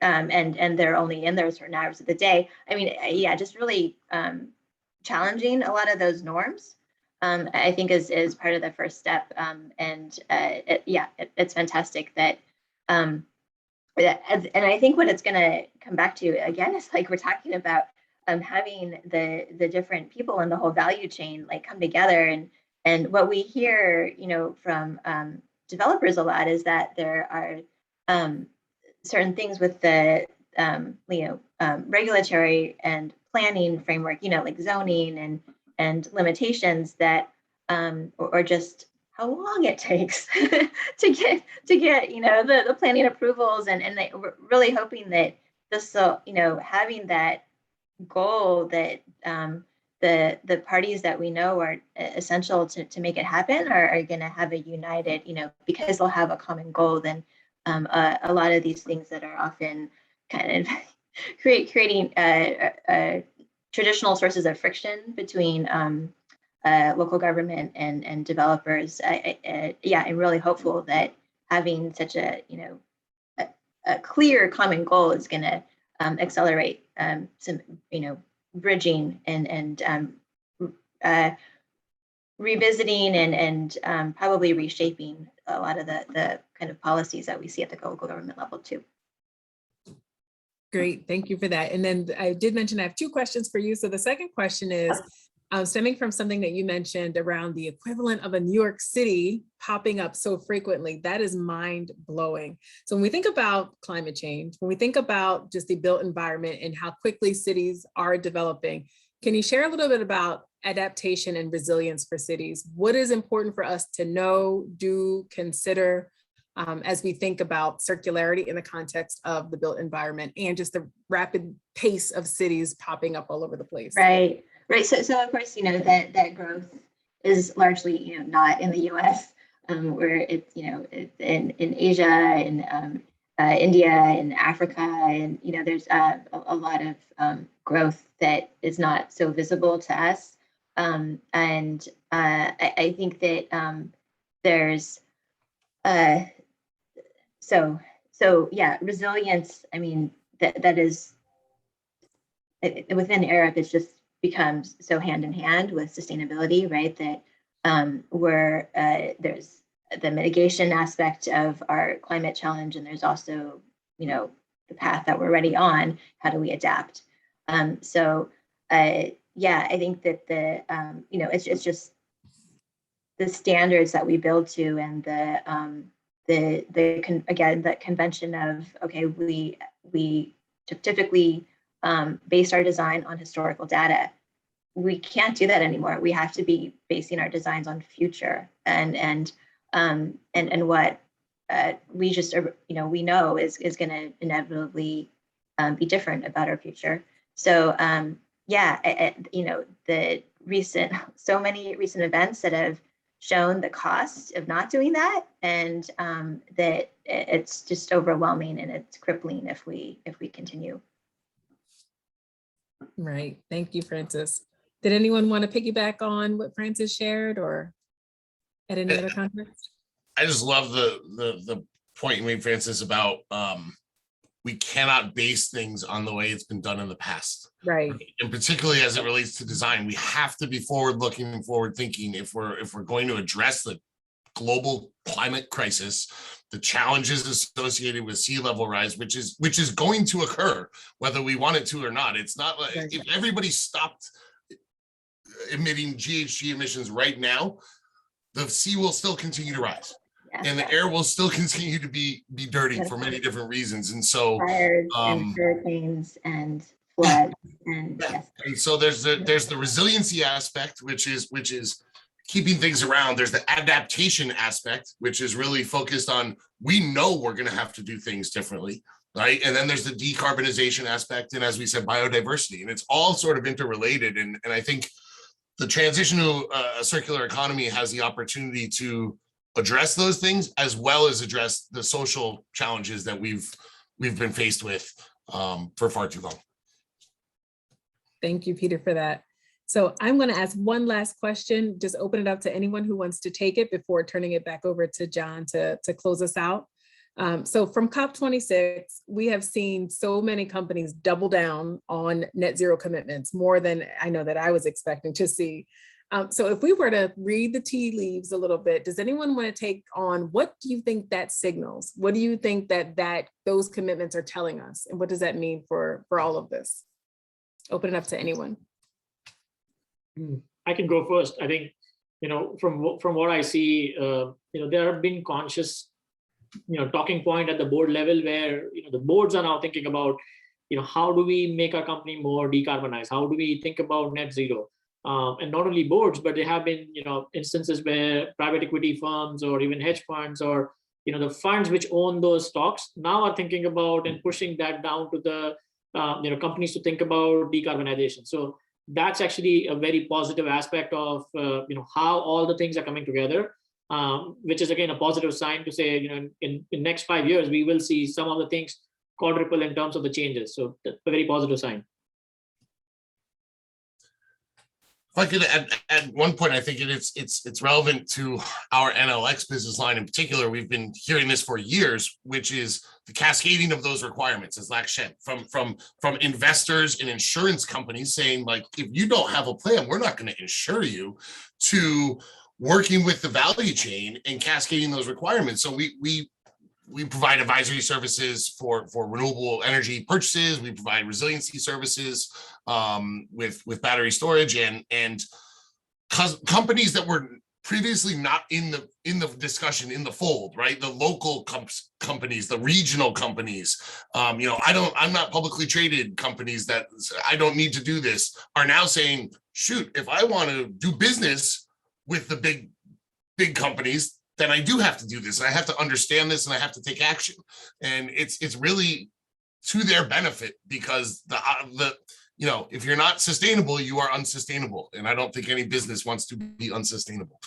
D: And they're only in there certain hours of the day. I mean, yeah, just really challenging a lot of those norms. I think is part of the first step. It's fantastic that, and I think what it's going to come back to again is like we're talking about having the different people in the whole value chain like come together, and what we hear, from developers a lot is that there are certain things with the regulatory and planning framework, like zoning and limitations that or just how long it takes to get the planning approvals, and we're really hoping that this having that goal that the parties that we know are essential to make it happen are going to have a united, because they'll have a common goal. Then a lot of these things that are often kind of creating traditional sources of friction between local government and developers. I'm really hopeful that having such a clear common goal is going to accelerate some bridging and revisiting and probably reshaping a lot of the kind of policies that we see at the local government level too.
B: Great, thank you for that. And then I did mention I have two questions for you. So the second question is stemming from something that you mentioned around the equivalent of a New York City popping up so frequently. That is mind blowing. So when we think about climate change, when we think about just the built environment and how quickly cities are developing, can you share a little bit about adaptation and resilience for cities? What is important for us to know, do, consider as we think about circularity in the context of the built environment and just the rapid pace of cities popping up all over the place?
D: Right. So of course, that growth is largely, not in the U.S. Where it's, it's in Asia and India and Africa, and there's a lot of growth that is not so visible to us. I think that there's resilience. I mean, that is within Arup, it's just becomes so hand in hand with sustainability, right? That where there's the mitigation aspect of our climate challenge, and there's also, the path that we're already on. How do we adapt? I think that it's just the standards that we build to, and the convention of, okay, we typically base our design on historical data. We can't do that anymore. We have to be basing our designs on future and what we just we know is going to inevitably be different about our future. So so many recent events that have shown the cost of not doing that, and that it's just overwhelming and it's crippling if we continue.
B: Right. Thank you, Frances. Did anyone want to piggyback on what Frances shared or at any other context?
F: I just love the point you made, Frances, about we cannot base things on the way it's been done in the past.
B: Right.
F: And particularly as it relates to design, we have to be forward-looking and forward-thinking if we're going to address the global climate crisis, the challenges associated with sea level rise, which is going to occur whether we want it to or not. It's not like if everybody stopped emitting GHG emissions right now, the sea will still continue to rise. And the air will still continue to be dirty for many different reasons. And so
D: fires and hurricanes and floods and
F: and so there's the resiliency aspect, which is keeping things around. There's the adaptation aspect, which is really focused on, we know we're going to have to do things differently, right? And then there's the decarbonization aspect, and as we said, biodiversity, and it's all sort of interrelated. And I think the transition to a circular economy has the opportunity to address those things, as well as address the social challenges that we've been faced with for far too long.
B: Thank you, Peter, for that. So I'm going to ask one last question, just open it up to anyone who wants to take it before turning it back over to John to close us out. So from COP26, we have seen so many companies double down on net zero commitments, more than I know that I was expecting to see. So if we were to read the tea leaves a little bit, does anyone want to take on, what do you think that signals? What do you think that those commitments are telling us? And what does that mean for all of this? Open it up to anyone.
E: I can go first. I think, from what I see, there have been conscious, talking point at the board level where, the boards are now thinking about, how do we make our company more decarbonized? How do we think about net zero? And not only boards, but there have been, instances where private equity firms or even hedge funds or, the funds which own those stocks now are thinking about and pushing that down to the, companies to think about decarbonization. So that's actually a very positive aspect of, how all the things are coming together, which is again a positive sign to say, in next 5 years, we will see some of the things quadruple in terms of the changes. So that's a very positive sign.
F: If I could add one point, I think it's relevant to our NLX business line in particular. We've been hearing this for years, which is the cascading of those requirements, as Laksha said, from investors and insurance companies saying, like, if you don't have a plan, we're not going to insure you, to working with the value chain and cascading those requirements. So we provide advisory services for renewable energy purchases. We provide resiliency services with battery storage and companies that were previously not in the discussion, in the fold, right? The local companies, the regional companies, I'm not publicly traded companies that I don't need to do this, are now saying, shoot, if I want to do business with the big companies, then I do have to do this. I have to understand this and I have to take action. And it's really to their benefit, because if you're not sustainable, you are unsustainable. And I don't think any business wants to be unsustainable.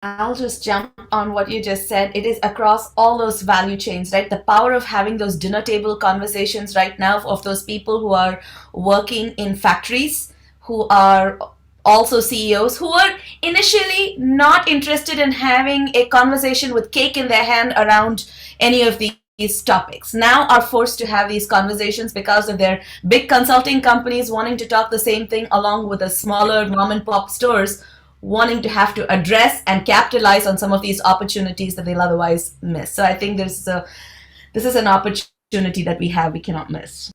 C: I'll just jump on what you just said. It is across all those value chains, right? The power of having those dinner table conversations right now of those people who are working in factories, who are also CEOs, who were initially not interested in having a conversation with cake in their hand around any of these topics, now are forced to have these conversations because of their big consulting companies wanting to talk the same thing, along with the smaller mom and pop stores wanting to have to address and capitalize on some of these opportunities that they'll otherwise miss. So I think this is an opportunity that we cannot miss.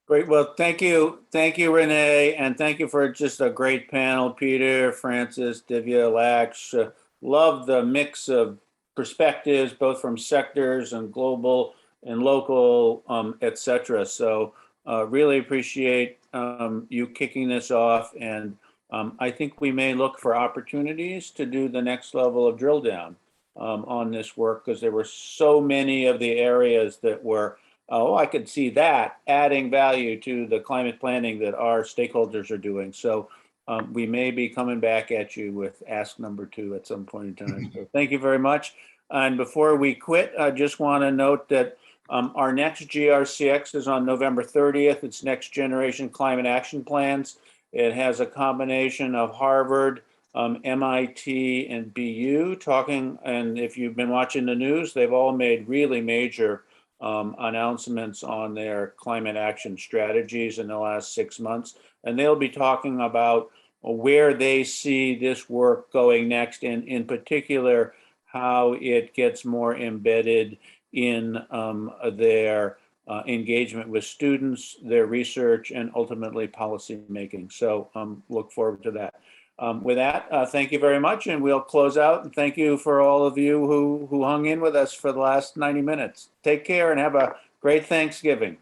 A: Great. Well, thank you, Renay, and thank you for just a great panel, Peter, Francis, Divya, Laksha. Love the mix of perspectives, both from sectors and global and local, et cetera. So really appreciate you kicking this off. And I think we may look for opportunities to do the next level of drill down on this work, because there were so many of the areas that were, I could see that adding value to the climate planning that our stakeholders are doing. So we may be coming back at you with ask number 2 at some point in time. So thank you very much. And before we quit, I just want to note that our next GRCx is on November 30th. It's Next Generation Climate Action Plans. It has a combination of Harvard, MIT, and BU talking. And if you've been watching the news, they've all made really major announcements on their climate action strategies in the last 6 months. And they'll be talking about where they see this work going next, and in particular, how it gets more embedded in their engagement with students, their research, and ultimately policy making. So look forward to that. With that, thank you very much, and we'll close out. And thank you for all of you who hung in with us for the last 90 minutes. Take care and have a great Thanksgiving.